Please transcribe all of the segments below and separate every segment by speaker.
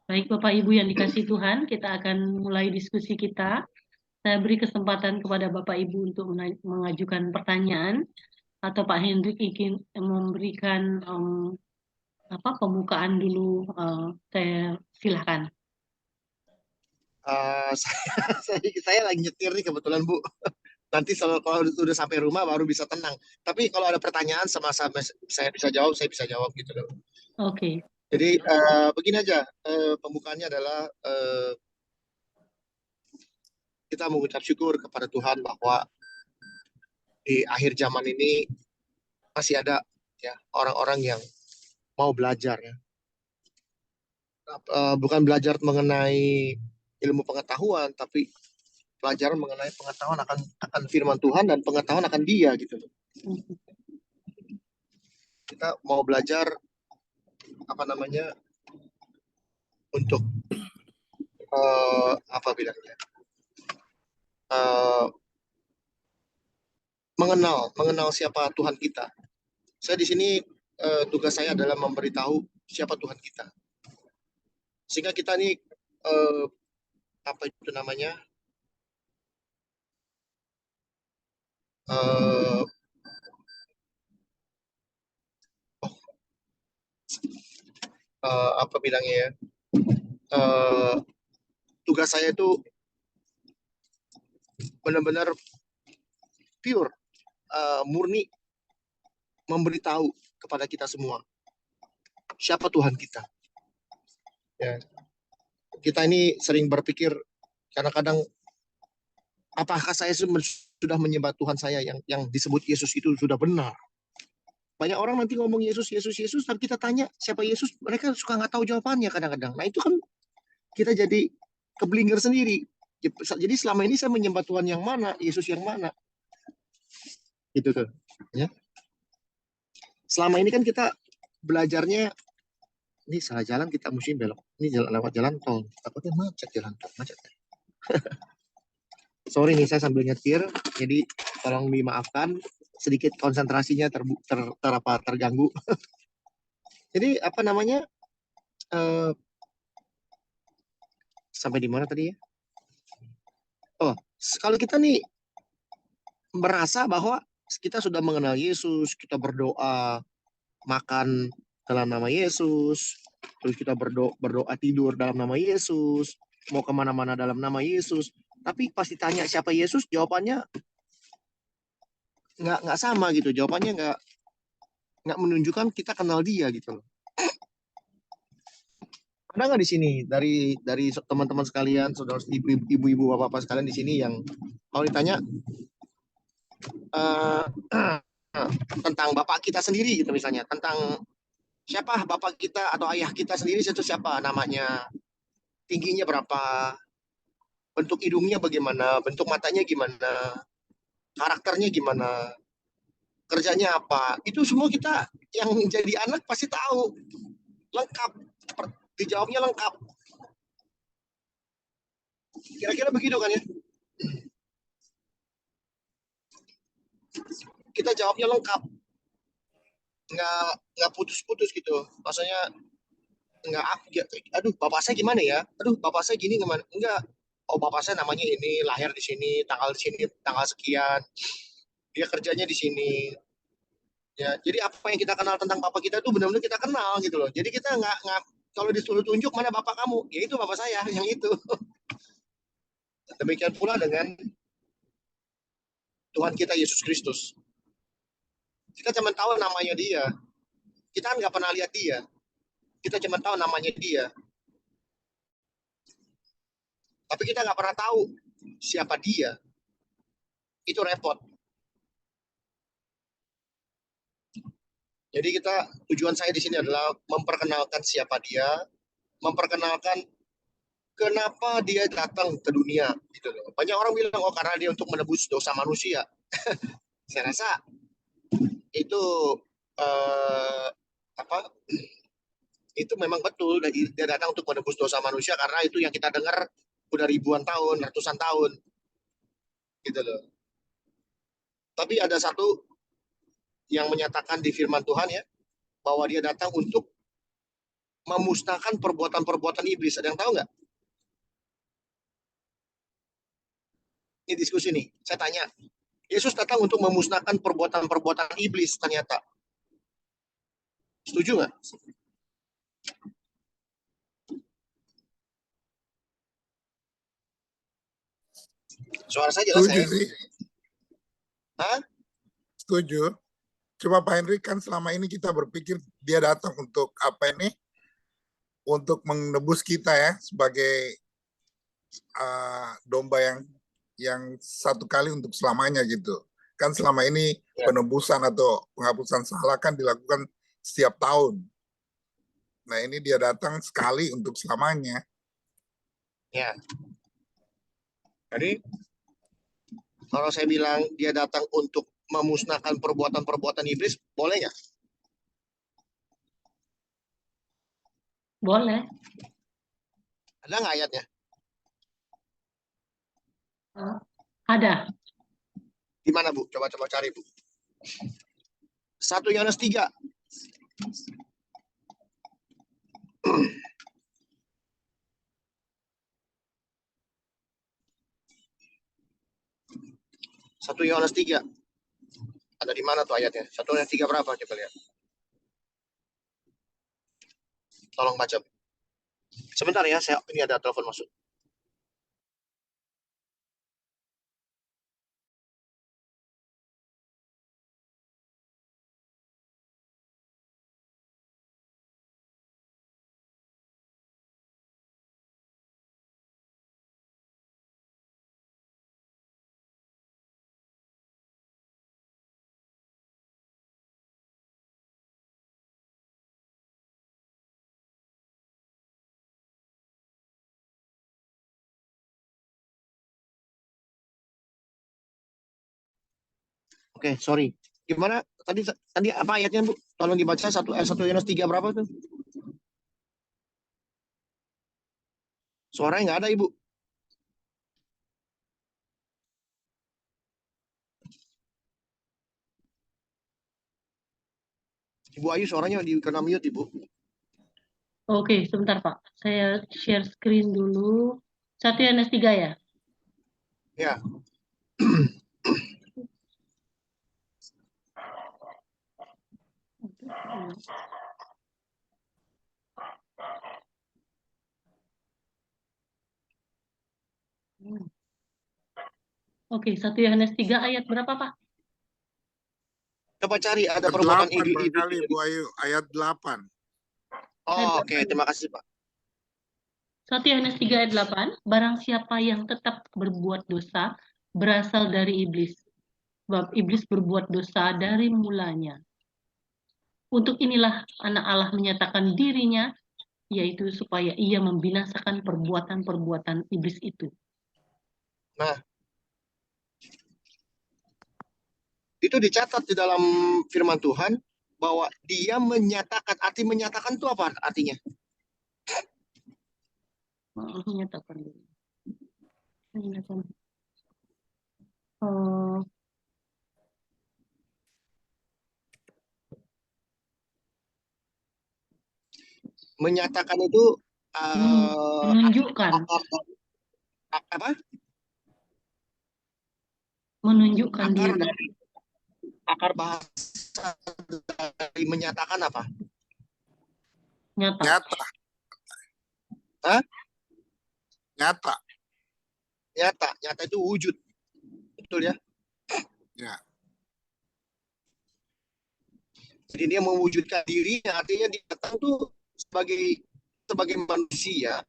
Speaker 1: Baik Bapak Ibu yang dikasih Tuhan, kita akan mulai diskusi kita. Saya beri kesempatan kepada Bapak Ibu untuk mengajukan pertanyaan atau Pak Hendrik ingin memberikan pembukaan dulu. Saya silahkan.
Speaker 2: Saya lagi nyetir nih kebetulan Bu. Nanti kalau udah sampai rumah baru bisa tenang. Tapi kalau ada pertanyaan sama-sama saya bisa jawab gitu loh.
Speaker 1: Oke.
Speaker 2: Jadi begini aja, pembukaannya adalah kita mengucap syukur kepada Tuhan bahwa di akhir zaman ini masih ada ya orang-orang yang mau belajar ya. Bukan belajar mengenai ilmu pengetahuan, tapi pelajaran mengenai pengetahuan akan firman Tuhan dan pengetahuan akan Dia gitu loh. Kita mau belajar apa namanya untuk apa bilangnya uh, mengenal siapa Tuhan kita. Saya di sini tugas saya adalah memberitahu siapa Tuhan kita, sehingga kita nih uh, apa itu namanya uh, apa bilangnya ya uh, tugas saya itu benar-benar pure, murni memberitahu kepada kita semua siapa Tuhan kita. Ya, kita ini sering berpikir kadang-kadang apakah saya sudah menyembah Tuhan saya yang disebut Yesus itu sudah benar. Banyak orang nanti ngomong Yesus, Yesus, Yesus, tapi kita tanya siapa Yesus, mereka suka nggak tahu jawabannya kadang-kadang. Nah itu kan kita jadi keblinger sendiri. Jadi selama ini saya menyembah Tuhan yang mana, Yesus yang mana, gitu tuh. Ya. Selama ini kan kita belajarnya, ini salah jalan kita mesti belok, ini lewat jalan tol, takutnya macet jalan tol, macet. Sorry nih saya sambil nyetir, jadi tolong dimaafkan sedikit konsentrasinya terganggu. Jadi apa namanya? Uh, sampai di mana tadi ya? Oh, kalau kita nih merasa bahwa kita sudah mengenal Yesus, kita berdoa, makan dalam nama Yesus, terus kita berdoa tidur dalam nama Yesus, mau kemana-mana dalam nama Yesus. Tapi pasti tanya siapa Yesus, jawabannya nggak sama gitu. Jawabannya nggak menunjukkan kita kenal dia gitu loh. Ada nggak di sini dari teman-teman sekalian, saudara ibu-ibu bapak-bapak sekalian di sini yang kalau ditanya uh, tentang bapak kita sendiri gitu misalnya, tentang siapa bapak kita atau ayah kita sendiri itu siapa namanya, tingginya berapa, bentuk hidungnya bagaimana, bentuk matanya gimana, karakternya gimana, kerjanya apa, itu semua kita yang jadi anak pasti tahu lengkap, dijawabnya lengkap, kira-kira begitu kan ya, kita jawabnya lengkap, nggak putus-putus gitu, maksudnya nggak aduh bapak saya gimana ya, aduh bapak saya gini gimana, enggak, oh bapak saya namanya ini, lahir di sini tanggal sekian, dia kerjanya di sini, ya jadi apa yang kita kenal tentang bapak kita itu benar-benar kita kenal gitu loh, jadi kita nggak kalau disuruh tunjuk mana bapak kamu, ya itu bapak saya yang itu. Demikian pula dengan Tuhan kita Yesus Kristus, kita cuma tahu namanya dia, kita kan nggak pernah lihat dia, kita cuma tahu namanya dia, tapi kita nggak pernah tahu siapa dia, itu repot. Jadi tujuan saya di sini adalah memperkenalkan siapa dia, memperkenalkan kenapa dia datang ke dunia gitu loh. Banyak orang bilang oh karena dia untuk menebus dosa manusia. Saya rasa itu eh, apa? Itu memang betul, dia datang untuk menebus dosa manusia karena itu yang kita dengar udah ribuan tahun, ratusan tahun gitu loh. Tapi ada satu yang menyatakan di firman Tuhan ya bahwa dia datang untuk memusnahkan perbuatan-perbuatan iblis. Ada yang tahu nggak? Ini diskusi nih. Saya tanya. Yesus datang untuk memusnahkan perbuatan-perbuatan iblis ternyata. Setuju nggak? Suara saya jelas
Speaker 3: Setuju
Speaker 2: ya?
Speaker 3: sih,
Speaker 2: Hah?
Speaker 3: setuju. Coba Pak Henry, kan selama ini kita berpikir dia datang untuk apa ini? Untuk menebus kita ya sebagai domba yang satu kali untuk selamanya gitu. Kan selama ini
Speaker 2: Ya.
Speaker 3: penebusan atau penghapusan salah kan dilakukan setiap tahun. Nah ini dia datang sekali untuk selamanya.
Speaker 2: Ya. Jadi kalau saya bilang dia datang untuk memusnahkan perbuatan-perbuatan iblis, boleh nggak?
Speaker 1: Boleh.
Speaker 2: Ada nggak ayatnya?
Speaker 1: Ada.
Speaker 2: Di mana, Bu? Coba cari, Bu. 1 Yohanes 3. Satu Yohanes 3. Ada di mana tuh ayatnya? 1 Yohanes 3 berapa? Coba lihat. Tolong baca. Sebentar ya, ini ada telepon masuk. Oke, sorry. Gimana? Tadi apa ayatnya, Bu? Tolong dibaca 1 Yohanes 3 berapa tuh? Suaranya nggak ada, Ibu. Ibu Ayu suaranya kena mute, Ibu.
Speaker 1: Oke, sebentar Pak. Saya share screen dulu. 1 Yohanes 3 ya?
Speaker 2: Ya.
Speaker 1: Oke, 1 Yohanes 3 ayat berapa Pak?
Speaker 2: Coba cari ada
Speaker 3: Ayat
Speaker 2: perbuatan
Speaker 3: 8
Speaker 2: iblis.
Speaker 3: barangkali, Bu Ayu. Ayat 8.
Speaker 2: Oh, oke. Terima kasih, Pak.
Speaker 1: 1 Yohanes 3 ayat 8, barang siapa yang tetap berbuat dosa berasal dari iblis. Sebab iblis berbuat dosa dari mulanya. Untuk inilah anak Allah menyatakan dirinya, yaitu supaya ia membinasakan perbuatan-perbuatan iblis itu.
Speaker 2: Nah, itu dicatat di dalam firman Tuhan bahwa dia menyatakan, arti menyatakan itu apa artinya?
Speaker 1: Menyatakan diri.
Speaker 2: Menyatakan itu
Speaker 1: menunjukkan.
Speaker 2: Apa?
Speaker 1: Menunjukkan diri.
Speaker 2: Akar bahasa dari menyatakan apa?
Speaker 1: Nyata.
Speaker 3: Nyata.
Speaker 2: Hah?
Speaker 3: Nyata.
Speaker 2: Nyata itu wujud. Betul ya?
Speaker 3: Ya.
Speaker 2: Jadi dia mewujudkan dirinya, artinya dia datang tuh sebagai manusia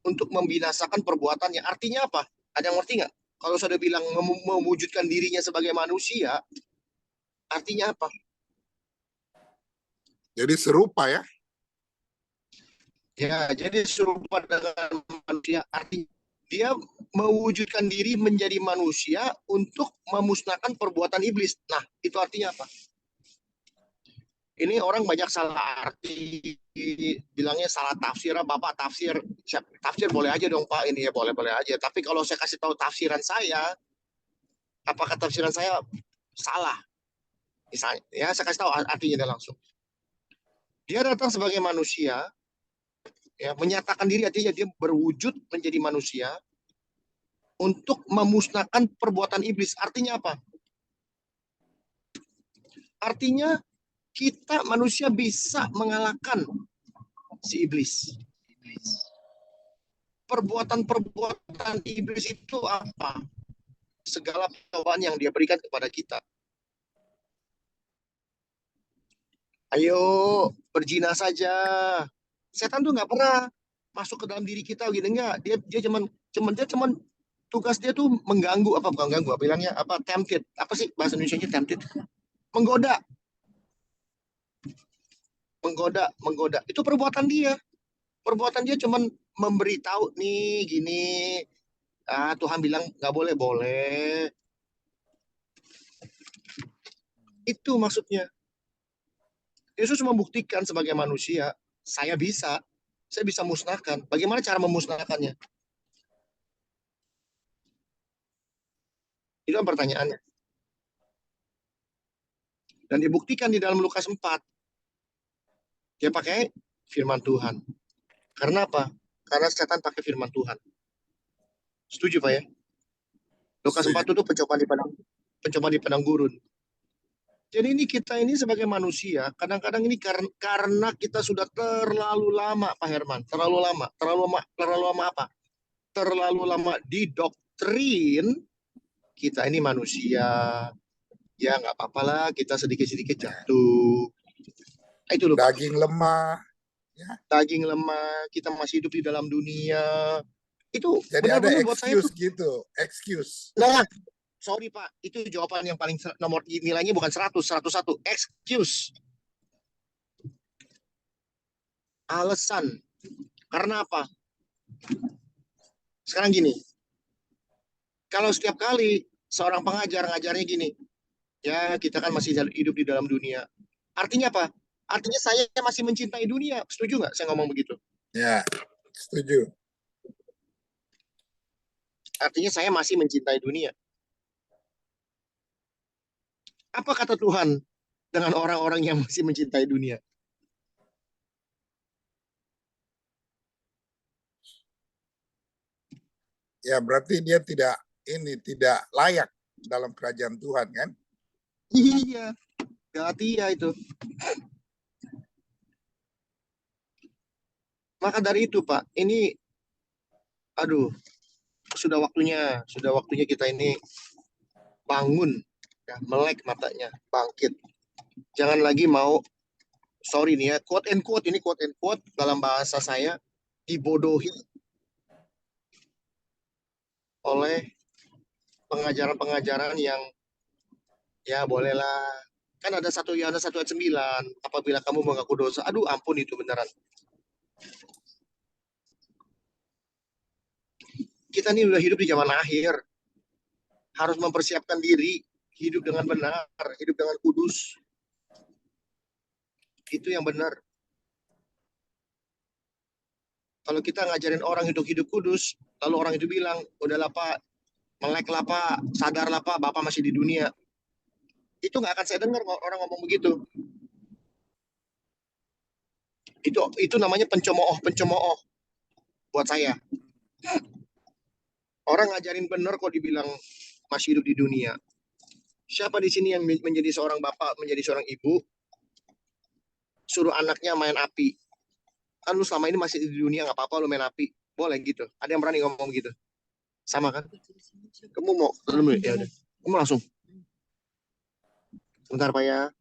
Speaker 2: untuk membinasakan perbuatannya. Artinya apa? Ada yang ngerti nggak? Kalau sudah bilang mewujudkan dirinya sebagai manusia, artinya apa?
Speaker 3: Jadi serupa ya.
Speaker 2: Ya, jadi serupa dengan manusia. Artinya dia mewujudkan diri menjadi manusia untuk memusnahkan perbuatan iblis. Nah, itu artinya apa? Ini orang banyak salah arti, bilangnya salah tafsir. Bapak tafsir boleh aja dong Pak, ini ya boleh aja. Tapi kalau saya kasih tahu tafsiran saya, apakah tafsiran saya salah? Misalnya, ya saya kasih tahu artinya langsung. Dia datang sebagai manusia Ya, menyatakan diri artinya dia berwujud menjadi manusia untuk memusnahkan perbuatan iblis. Artinya apa? Artinya kita manusia bisa mengalahkan si iblis. Perbuatan-perbuatan iblis itu apa? Segala cobaan yang dia berikan kepada kita. Ayo berzina saja. Setan tuh nggak pernah masuk ke dalam diri kita gitu, enggak. Dia cuman tugas dia tuh mengganggu, apa bukan ganggu, bilangnya apa, tempted. Apa sih bahasa Indonesianya tempted? Menggoda, menggoda. Itu perbuatan dia. Perbuatan dia cuman memberitahu nih gini. Tuhan bilang nggak boleh, boleh. Itu maksudnya. Yesus membuktikan sebagai manusia, saya bisa musnahkan. Bagaimana cara memusnahkannya? Itu kan pertanyaannya. Dan dibuktikan di dalam Lukas 4. Dia pakai firman Tuhan. Karena apa? Karena setan pakai firman Tuhan. Setuju Pak ya? Lukas 4 itu pencobaan di padang gurun. Jadi ini kita ini sebagai manusia, kadang-kadang ini karena kita sudah terlalu lama, Pak Herman, terlalu lama apa? Terlalu lama didoktrin, kita ini manusia, ya nggak apa-apa lah, kita sedikit-sedikit jatuh. Itu loh, Pak.
Speaker 3: Daging lemah.
Speaker 2: Daging lemah, kita masih hidup di dalam dunia. Itu
Speaker 3: Jadi ada
Speaker 2: benar-benar buat saya
Speaker 3: excuse
Speaker 2: tuh.
Speaker 3: gitu, excuse.
Speaker 2: Nah, sorry Pak, itu jawaban yang paling nomor nilainya bukan 100, 101. Excuse. Alasan. Karena apa? Sekarang gini, kalau setiap kali seorang pengajar ngajarnya gini, ya kita kan masih hidup di dalam dunia. Artinya apa? Artinya saya masih mencintai dunia. Setuju nggak saya ngomong begitu?
Speaker 3: Ya, setuju.
Speaker 2: Artinya saya masih mencintai dunia. Apa kata Tuhan dengan orang-orang yang masih mencintai dunia?
Speaker 3: Ya, berarti dia tidak layak dalam kerajaan Tuhan kan?
Speaker 2: Iya, Galatia itu. Maka dari itu Pak, ini aduh, sudah waktunya kita ini bangun, ya, melek matanya, bangkit. Jangan lagi mau, sorry nih ya, quote and quote, ini quote and quote dalam bahasa saya, dibodohi oleh pengajaran-pengajaran yang ya bolehlah. Kan ada 1 Yohanes 1 ayat 9, apabila kamu mengaku dosa, aduh ampun itu beneran. Kita ini udah hidup di zaman akhir. Harus mempersiapkan diri, hidup dengan benar, hidup dengan kudus. Itu yang benar. Kalau kita ngajarin orang hidup kudus, lalu orang itu bilang, udahlah Pak, melek lah Pak, sadar lah Pak, Bapak masih di dunia. Itu nggak akan saya dengar orang ngomong begitu. Itu namanya pencemooh buat saya. Orang ngajarin benar kok dibilang masih hidup di dunia. Siapa di sini yang menjadi seorang bapak, menjadi seorang ibu, suruh anaknya main api? Kan lu selama ini masih di dunia, nggak apa-apa lu main api. Boleh gitu. Ada yang berani ngomong gitu? Sama kan? Kamu mau? Ya udah. Kamu langsung. Bentar Pak ya.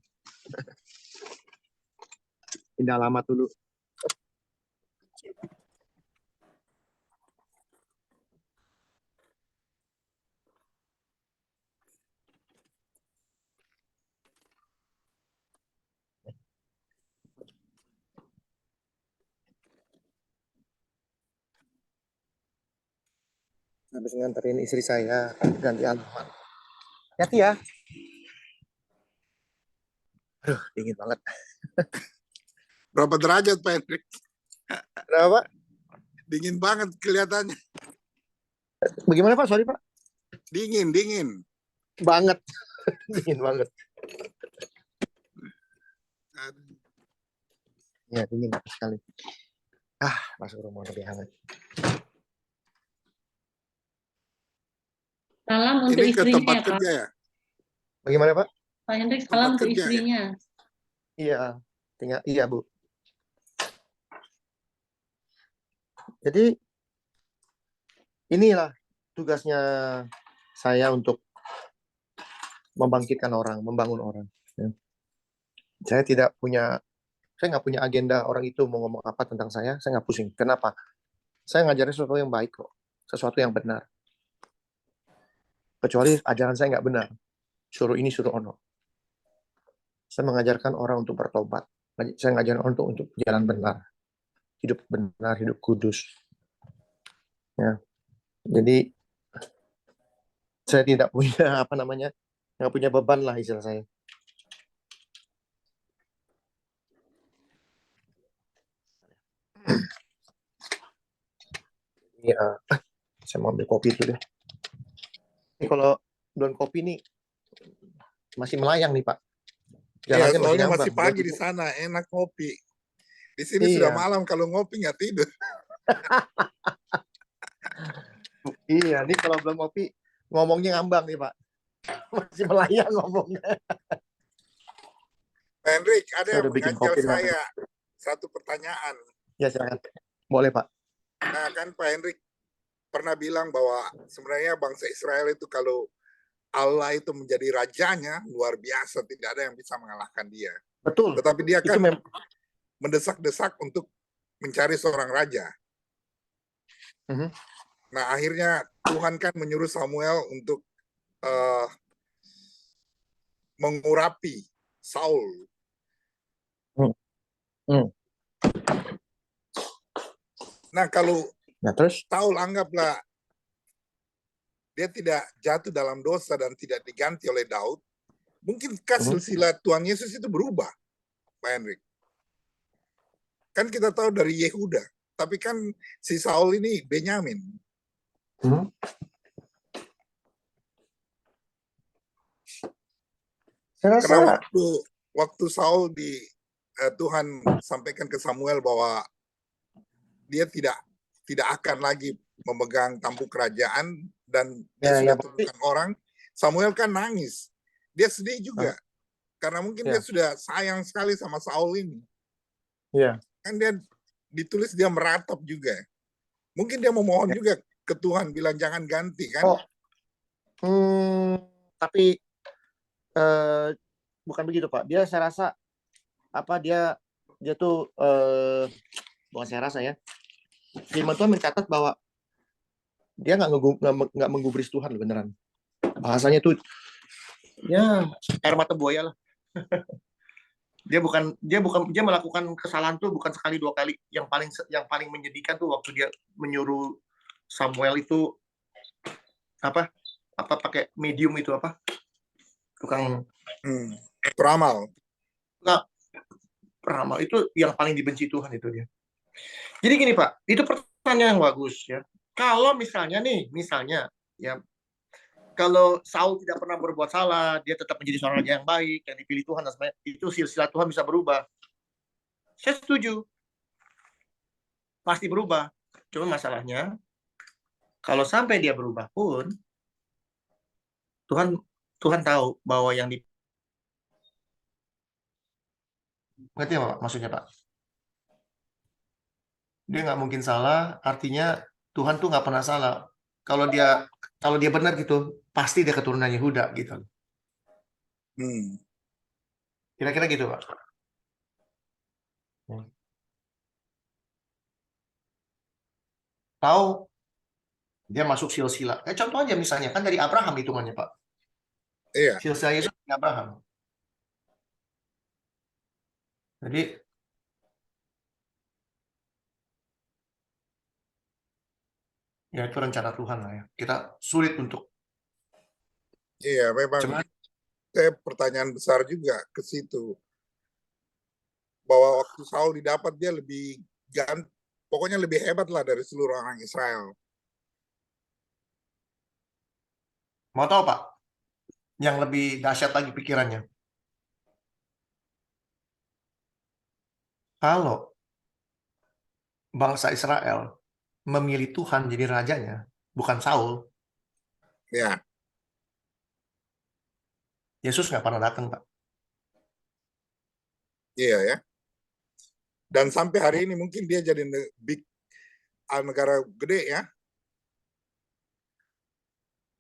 Speaker 2: Pindah alamat dulu. Habis nganterin istri saya ganti alamat. Hati ya. Aduh, dingin banget.
Speaker 3: Berapa derajat Pak Hendrik?
Speaker 2: Kenapa?
Speaker 3: Dingin banget kelihatannya.
Speaker 2: Bagaimana Pak? Sorry Pak.
Speaker 3: Dingin.
Speaker 2: Banget. Dingin banget. Ya, dingin sekali. masuk rumah lebih hangat.
Speaker 1: Salam untuk
Speaker 3: Ini ke
Speaker 1: istrinya
Speaker 3: tempat
Speaker 1: ya, Pak.
Speaker 3: kerja ya?
Speaker 2: Bagaimana Pak?
Speaker 1: Pak Hendrik,
Speaker 3: Tempat
Speaker 1: salam untuk
Speaker 3: kerja ya?
Speaker 1: istrinya.
Speaker 2: Iya, iya Bu. Jadi inilah tugasnya saya untuk membangkitkan orang, membangun orang. Ya. Saya nggak punya agenda orang itu mau ngomong apa tentang saya nggak pusing. Kenapa? Saya ngajarin sesuatu yang baik kok, sesuatu yang benar. Kecuali ajaran saya nggak benar, suruh ini suruh ono. Saya mengajarkan orang untuk bertobat. Saya ngajarin orang untuk jalan benar, hidup kudus. Ya, jadi saya tidak punya nggak punya beban lah istilah saya. Iya, saya mau ambil kopi dulu deh. Ini kalau belum kopi nih masih melayang nih Pak.
Speaker 3: Iya,
Speaker 2: Jalannya
Speaker 3: soalnya
Speaker 2: ngambang.
Speaker 3: masih pagi di sana, enak kopi. Di sini
Speaker 2: Iya.
Speaker 3: sudah malam, kalau ngopi nggak tidur.
Speaker 2: Iya, ini kalau belum kopi ngomongnya ngambang nih Pak. Masih melayang ngomongnya.
Speaker 3: Pak Hendrik, ada
Speaker 2: Saya
Speaker 3: yang
Speaker 2: udah bikin
Speaker 3: mengajak
Speaker 2: kopi.
Speaker 3: saya satu pertanyaan.
Speaker 2: Ya silakan. Boleh Pak.
Speaker 3: Nah, kan Pak Hendrik pernah bilang bahwa sebenarnya bangsa Israel itu kalau Allah itu menjadi rajanya, luar biasa, tidak ada yang bisa mengalahkan dia.
Speaker 2: Betul.
Speaker 3: Tetapi dia
Speaker 2: Itu
Speaker 3: kan mendesak-desak untuk mencari seorang raja. Nah, akhirnya Tuhan kan menyuruh Samuel untuk mengurapi Saul. Nah, kalau
Speaker 2: terus
Speaker 3: Saul anggaplah dia tidak jatuh dalam dosa dan tidak diganti oleh Daud, mungkinkah silsilah Tuhan Yesus itu berubah, Pak Hendrik? Kan kita tahu dari Yehuda, tapi kan si Saul ini Benyamin. Karena waktu Saul Tuhan sampaikan ke Samuel bahwa dia tidak akan lagi memegang tampuk kerajaan dan dia sudah temukan orang, Samuel kan nangis. Dia sedih juga. Karena mungkin dia sudah sayang sekali sama Saul ini. Kan dia ditulis dia meratap juga. Mungkin dia memohon juga ke Tuhan bilang jangan ganti kan?
Speaker 2: Tapi bukan begitu Pak. Dia saya rasa dia tuh bukan saya rasa ya. Firman Tuhan mencatat bahwa dia nggak menggubris Tuhan beneran. Bahasanya tuh ya air mata buaya lah. Dia melakukan kesalahan tuh bukan sekali dua kali. Yang paling menyedihkan tuh waktu dia menyuruh Samuel itu pakai medium itu tukang
Speaker 3: peramal.
Speaker 2: Peramal itu yang paling dibenci Tuhan itu dia. Jadi gini Pak, itu pertanyaan yang bagus ya. Kalau misalnya ya, kalau Saul tidak pernah berbuat salah, dia tetap menjadi seorang raja yang baik, yang dipilih Tuhan, dan sebagainya, itu silsilah Tuhan bisa berubah. Saya setuju, pasti berubah. Cuma masalahnya, kalau sampai dia berubah pun, Tuhan tahu bahwa yang ngerti apa Pak? Maksudnya Pak? Dia nggak mungkin salah, artinya Tuhan tuh nggak pernah salah. Kalau dia benar gitu, pasti dia keturunan Yehuda gitu. Kira-kira gitu Pak. Tahu dia masuk silsilah. Contoh aja misalnya kan dari Abraham hitungannya Pak.
Speaker 3: Iya.
Speaker 2: Silsilah Yesus dari Abraham. Jadi ya itu rencana Tuhan lah ya. Kita sulit untuk.
Speaker 3: Iya, memang. Pertanyaan besar juga ke situ. Bahwa waktu Saul didapat dia pokoknya lebih hebat lah dari seluruh orang Israel.
Speaker 2: Mau tahu Pak? Yang lebih dahsyat lagi pikirannya. Kalau
Speaker 4: bangsa Israel memilih Tuhan jadi rajanya, bukan Saul.
Speaker 3: Ya,
Speaker 4: Yesus nggak pernah datang, Pak.
Speaker 3: iya ya. Dan sampai hari ini mungkin dia jadi negara gede ya.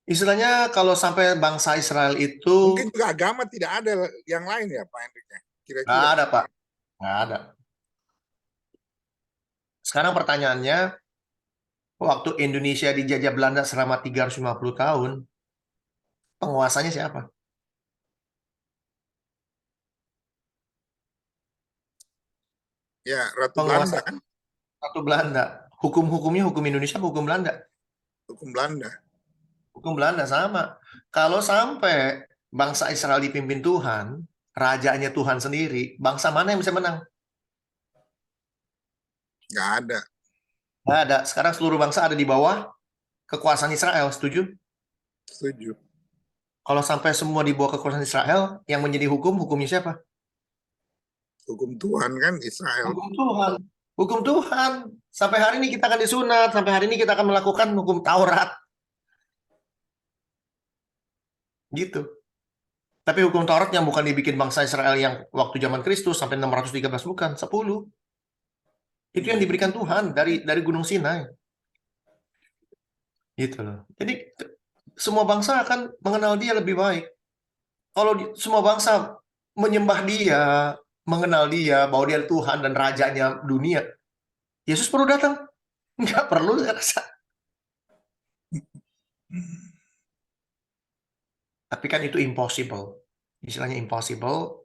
Speaker 4: Istilahnya kalau sampai bangsa Israel itu
Speaker 3: Mungkin juga agama tidak ada yang lain ya Pak Hendrik ya.
Speaker 4: nggak
Speaker 3: Kira-kira.
Speaker 4: ada, Pak. Nggak ada. Sekarang pertanyaannya, waktu Indonesia dijajah Belanda selama 350 tahun, penguasanya siapa?
Speaker 3: Ya, Ratu
Speaker 4: Penguasa
Speaker 3: Belanda kan.
Speaker 4: Ratu Belanda. Hukum-hukumnya hukum Indonesia, hukum Belanda.
Speaker 3: Hukum Belanda.
Speaker 4: Hukum Belanda sama. Kalau sampai bangsa Israel dipimpin Tuhan, rajanya Tuhan sendiri, bangsa mana yang bisa menang?
Speaker 3: Nggak ada.
Speaker 4: Nggak ada. Sekarang seluruh bangsa ada di bawah kekuasaan Israel, setuju?
Speaker 3: Setuju.
Speaker 4: Kalau sampai semua di bawah kekuasaan Israel, yang menjadi hukumnya siapa?
Speaker 3: Hukum Tuhan kan Israel.
Speaker 4: Hukum Tuhan. Hukum Tuhan. Sampai hari ini kita akan disunat, sampai hari ini kita akan melakukan hukum Taurat. Gitu. Tapi hukum Taurat yang bukan dibikin bangsa Israel yang waktu zaman Kristus sampai 613, bukan, 10. Itu yang diberikan Tuhan dari Gunung Sinai. Gitu loh. Jadi semua bangsa akan mengenal dia lebih baik. Kalau semua bangsa menyembah dia, mengenal dia, bahwa dia Tuhan dan rajanya dunia, Yesus perlu datang? Nggak perlu, saya rasa. Tapi kan itu impossible. Istilahnya impossible.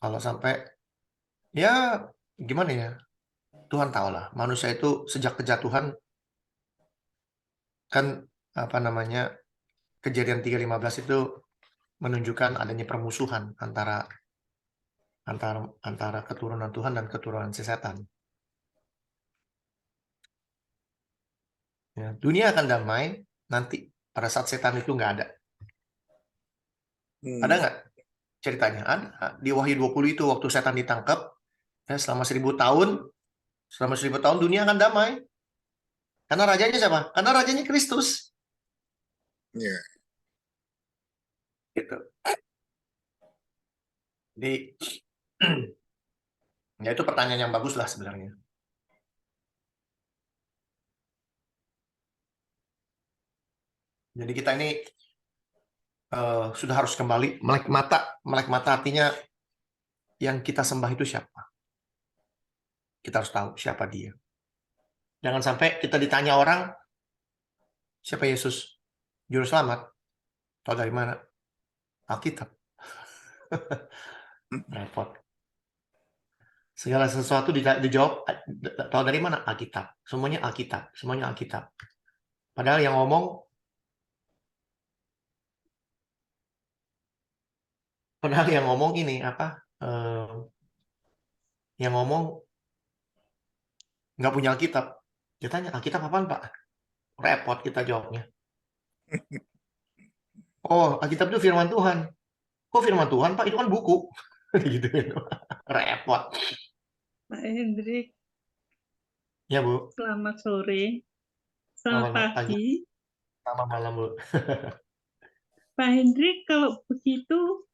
Speaker 4: Kalau sampai, ya gimana ya? Tuhan tahulah. Manusia itu sejak kejatuhan, kan apa namanya, Kejadian 3:15 itu menunjukkan adanya permusuhan antara keturunan Tuhan dan keturunan si setan. Ya, dunia akan damai nanti pada saat setan itu nggak ada. Ada nggak ceritanya? Ada. Di Wahyu 20 itu waktu setan ditangkap, ya, selama 1000 tahun, dunia akan damai. Karena rajanya siapa? Karena rajanya Kristus.
Speaker 3: Ya.
Speaker 4: Gitu. Jadi, ya itu pertanyaan yang bagus lah sebenarnya. Jadi kita ini sudah harus kembali melek mata. Melek mata artinya yang kita sembah itu siapa. Kita harus tahu siapa dia. Jangan sampai kita ditanya orang, siapa Yesus? Juru selamat. Tahu dari mana? Alkitab. Repot. Segala sesuatu dijawab, tahu dari mana? Alkitab. Semuanya Alkitab. Semuanya Alkitab. Padahal yang ngomong ini apa? Yang ngomong nggak punya Alkitab. Dia tanya, Alkitab apaan, Pak? Repot kita jawabnya. Oh, Alkitab itu firman Tuhan. Kok firman Tuhan, Pak? Itu kan buku. Gitu. Repot.
Speaker 5: Pak Hendrik,
Speaker 4: Ya, Bu.
Speaker 5: selamat sore. Selamat pagi.
Speaker 4: Selamat malam, Bu.
Speaker 5: Pak Hendrik, kalau begitu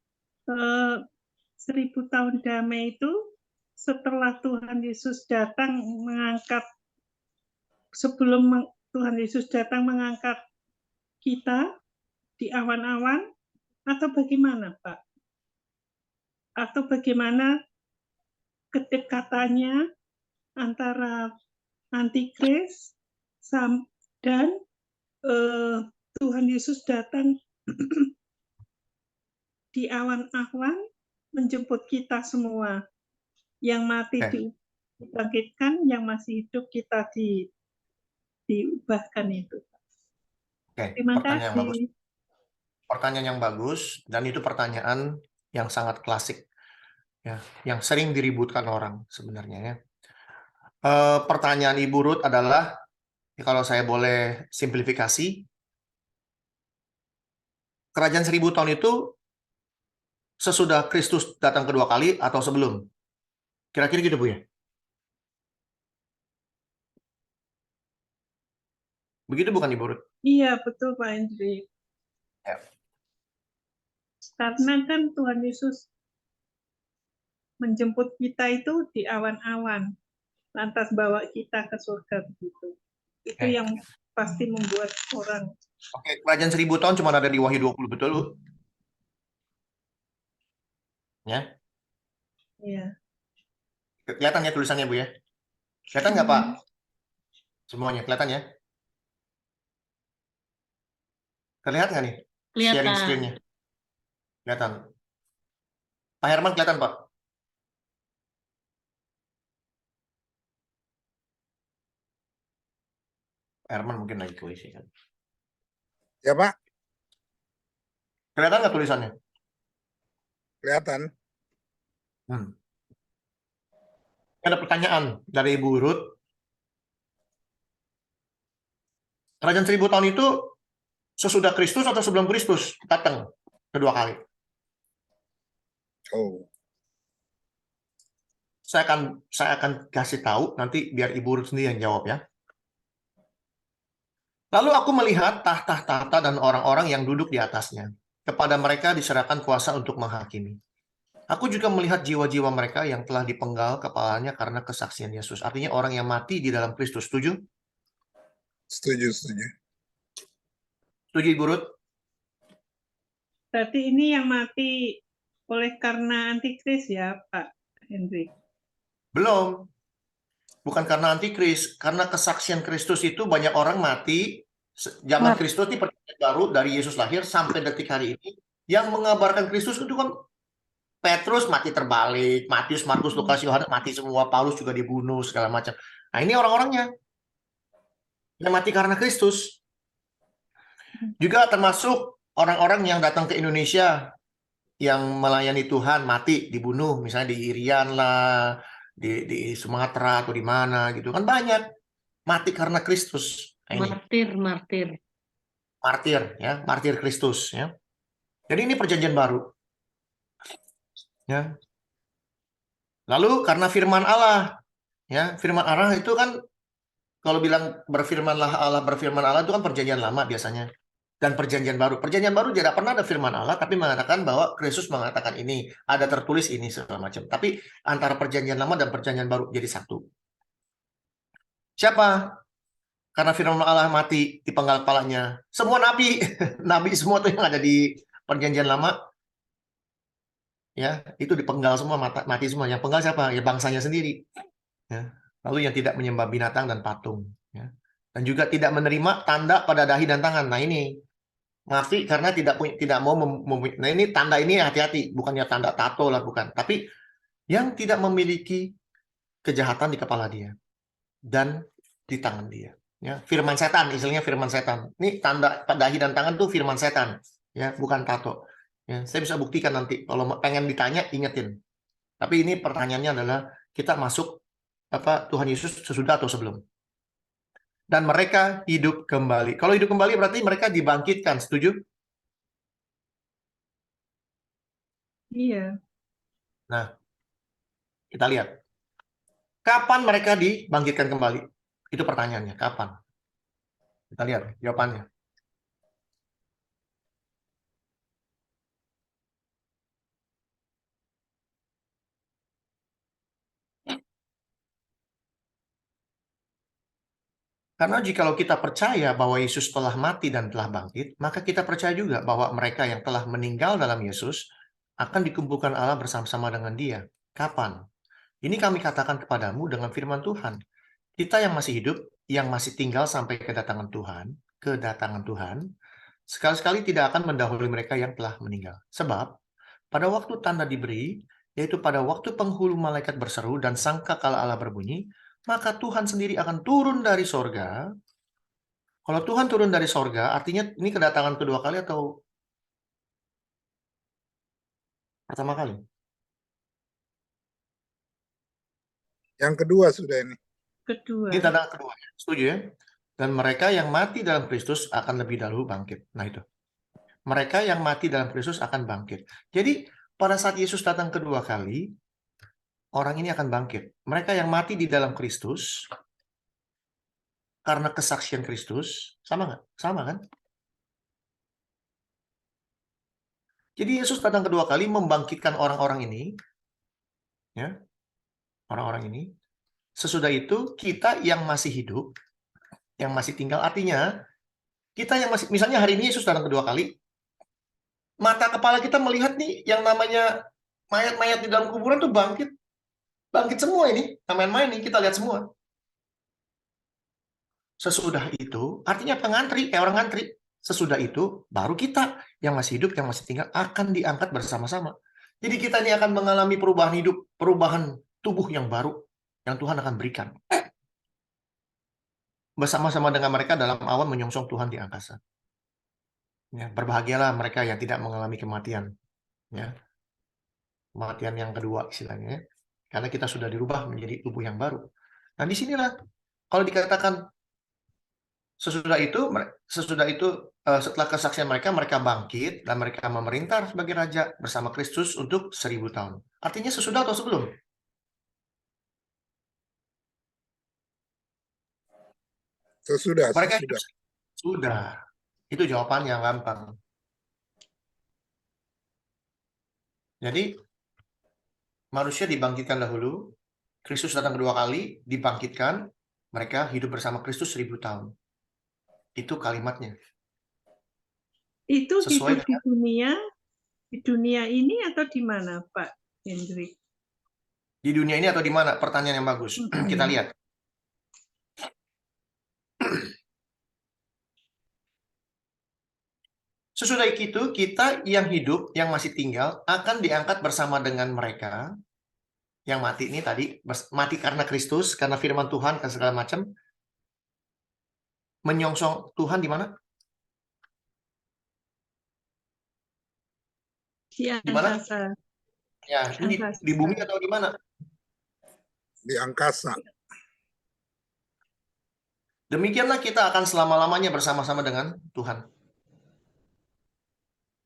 Speaker 5: 1000 tahun damai itu setelah Tuhan Yesus datang sebelum Tuhan Yesus datang mengangkat kita di awan-awan, atau bagaimana, Pak? Atau bagaimana kedekatannya antara Antikris dan Tuhan Yesus datang di awan-awan menjemput kita semua. Yang mati dibangkitkan, yang masih hidup kita diubahkan itu. Terima kasih.
Speaker 4: Pertanyaan yang bagus, dan itu pertanyaan yang sangat klasik, ya, yang sering diributkan orang sebenarnya. Ya. Pertanyaan Ibu Ruth adalah, ya, kalau saya boleh simplifikasi, kerajaan 1000 tahun itu sesudah Kristus datang kedua kali atau sebelum? Kira-kira gitu, Bu, ya? Begitu bukan Ibu Ruth?
Speaker 5: Iya, betul Pak Hendrik.
Speaker 4: Ya.
Speaker 5: Karena kan Tuhan Yesus menjemput kita itu di awan-awan, lantas bawa kita ke surga begitu. Itu
Speaker 4: Oke.
Speaker 5: yang pasti membuat orang.
Speaker 4: Oke, kerajaan 1000 tahun cuma ada di Wahyu 20, betul Bu? Ya.
Speaker 5: Ya.
Speaker 4: Kelihatan ya tulisannya Bu ya? Kelihatan nggak Pak? Semuanya kelihatan ya? Terlihat nggak nih? Sharing
Speaker 1: Kelihatan.
Speaker 4: screen-nya. Kelihatan. Pak Herman kelihatan Pak? Pak Herman mungkin lagi ke WC kan.
Speaker 3: Ya Pak,
Speaker 4: Kelihatan nggak tulisannya?
Speaker 3: kelihatan.
Speaker 4: Ada pertanyaan dari Ibu Ruth. Kerajaan 1000 tahun itu sesudah Kristus atau sebelum Kristus datang kedua kali?
Speaker 3: Oh,
Speaker 4: Saya akan kasih tahu nanti biar Ibu Ruth sendiri yang jawab ya. Lalu aku melihat tahta-tahta dan orang-orang yang duduk di atasnya. Kepada mereka diserahkan kuasa untuk menghakimi. Aku juga melihat jiwa-jiwa mereka yang telah dipenggal kepalanya karena kesaksian Yesus. Artinya orang yang mati di dalam Kristus. Setuju?
Speaker 3: setuju, setuju.
Speaker 4: Setuju Ibu Ruth?
Speaker 5: Berarti ini yang mati oleh karena antikris ya Pak Hendrik?
Speaker 4: Belum. Bukan karena antikris. Karena kesaksian Kristus itu banyak orang mati. Zaman Kristus ini perjanjian baru dari Yesus lahir sampai detik hari ini. Yang mengabarkan Kristus itu kan Petrus mati terbalik. Matius, Markus, Lukas, Yohanes mati semua. Paulus juga dibunuh segala macam. Nah ini orang-orangnya. Yang mati karena Kristus. Juga termasuk orang-orang yang datang ke Indonesia yang melayani Tuhan mati dibunuh, misalnya di Irian lah, di Sumatera atau di mana gitu kan banyak mati karena Kristus. Nah, ini
Speaker 1: Martir.
Speaker 4: martir ya, martir Kristus ya. Jadi ini perjanjian baru ya. Lalu karena firman Allah ya, firman Allah itu kan kalau bilang berfirman Allah itu kan perjanjian lama biasanya. Dan perjanjian baru tidak pernah ada firman Allah, tapi mengatakan bahwa Kristus mengatakan ini, ada tertulis ini segala macam. Tapi antara perjanjian lama dan perjanjian baru jadi satu. Siapa? Karena firman Allah mati di penggal kepalanya. Semua nabi, nabi semua tuh yang ada di perjanjian lama, ya itu dipenggal semua, mati semua. Yang penggal siapa? Ya bangsanya sendiri. Ya. Lalu yang tidak menyembah binatang dan patung. Ya. Dan juga tidak menerima tanda pada dahi dan tangan. Nah ini mati karena tidak mau nah ini tanda ini hati-hati, bukannya tanda tato lah bukan, tapi yang tidak memiliki kejahatan di kepala dia dan di tangan dia ya, firman setan istilahnya, firman setan ini tanda dahi dan tangan tuh firman setan ya, bukan tato ya. Saya bisa buktikan nanti kalau pengen ditanya, ingetin. Tapi ini pertanyaannya adalah kita masuk Tuhan Yesus sesudah atau sebelum. Dan mereka hidup kembali. Kalau hidup kembali berarti mereka dibangkitkan, setuju?
Speaker 5: Iya.
Speaker 4: Nah, kita lihat. Kapan mereka dibangkitkan kembali? Itu pertanyaannya, kapan? Kita lihat jawabannya. Karena jikalau kita percaya bahwa Yesus telah mati dan telah bangkit, maka kita percaya juga bahwa mereka yang telah meninggal dalam Yesus akan dikumpulkan Allah bersama-sama dengan Dia. Kapan? Ini kami katakan kepadamu dengan firman Tuhan. Kita yang masih hidup, yang masih tinggal sampai kedatangan Tuhan, sekali-sekali tidak akan mendahului mereka yang telah meninggal. Sebab, pada waktu tanda diberi, yaitu pada waktu penghulu malaikat berseru dan sangkakala Allah berbunyi, maka Tuhan sendiri akan turun dari sorga. Kalau Tuhan turun dari sorga, artinya ini kedatangan kedua kali atau pertama kali?
Speaker 3: Yang kedua sudah ini.
Speaker 5: Kedua.
Speaker 4: Ini tanda kedua, setuju ya? Dan mereka yang mati dalam Kristus akan lebih dahulu bangkit. Nah itu. Mereka yang mati dalam Kristus akan bangkit. Jadi pada saat Yesus datang kedua kali, orang ini akan bangkit. Mereka yang mati di dalam Kristus karena kesaksian Kristus. Sama nggak? Sama kan? Jadi Yesus datang kedua kali membangkitkan orang-orang ini, ya, orang-orang ini. Sesudah itu kita yang masih hidup, yang masih tinggal, artinya kita yang masih, misalnya hari ini Yesus datang kedua kali, mata kepala kita melihat nih yang namanya mayat-mayat di dalam kuburan tuh bangkit, bangkit semua ini, main-main nih kita lihat semua. Sesudah itu, artinya pengantri, kayak orang ngantri. Sesudah itu, baru kita yang masih hidup, yang masih tinggal, akan diangkat bersama-sama. Jadi kita ini akan mengalami perubahan hidup, perubahan tubuh yang baru, yang Tuhan akan berikan. Bersama-sama dengan mereka dalam awan menyongsong Tuhan di angkasa. Ya, berbahagialah mereka yang tidak mengalami kematian. Ya, kematian yang kedua istilahnya. Karena kita sudah dirubah menjadi tubuh yang baru. Nah, disinilah, kalau dikatakan sesudah itu setelah kesaksian mereka bangkit dan mereka memerintah sebagai raja bersama Kristus untuk 1000 tahun. Artinya sesudah atau sebelum?
Speaker 3: Sesudah,
Speaker 4: Mereka
Speaker 3: sesudah.
Speaker 4: sudah. Itu jawaban yang gampang. Jadi manusia dibangkitkan dahulu, Kristus datang kedua kali, dibangkitkan, mereka hidup bersama Kristus 1000 tahun. Itu kalimatnya.
Speaker 5: Itu
Speaker 4: Sesuai
Speaker 5: hidup di dunia ini atau di mana, Pak Hendrik?
Speaker 4: di dunia ini atau di mana? Pertanyaan yang bagus. Kita lihat. Sesudah itu, kita yang hidup, yang masih tinggal, akan diangkat bersama dengan mereka yang mati ini tadi, mati karena Kristus, karena firman Tuhan, dan segala macam. Menyongsong Tuhan di mana?
Speaker 5: Di
Speaker 4: Di mana?
Speaker 5: angkasa.
Speaker 4: Ya, ini di bumi atau di mana?
Speaker 3: Di angkasa.
Speaker 4: Demikianlah kita akan selama-lamanya bersama-sama dengan Tuhan.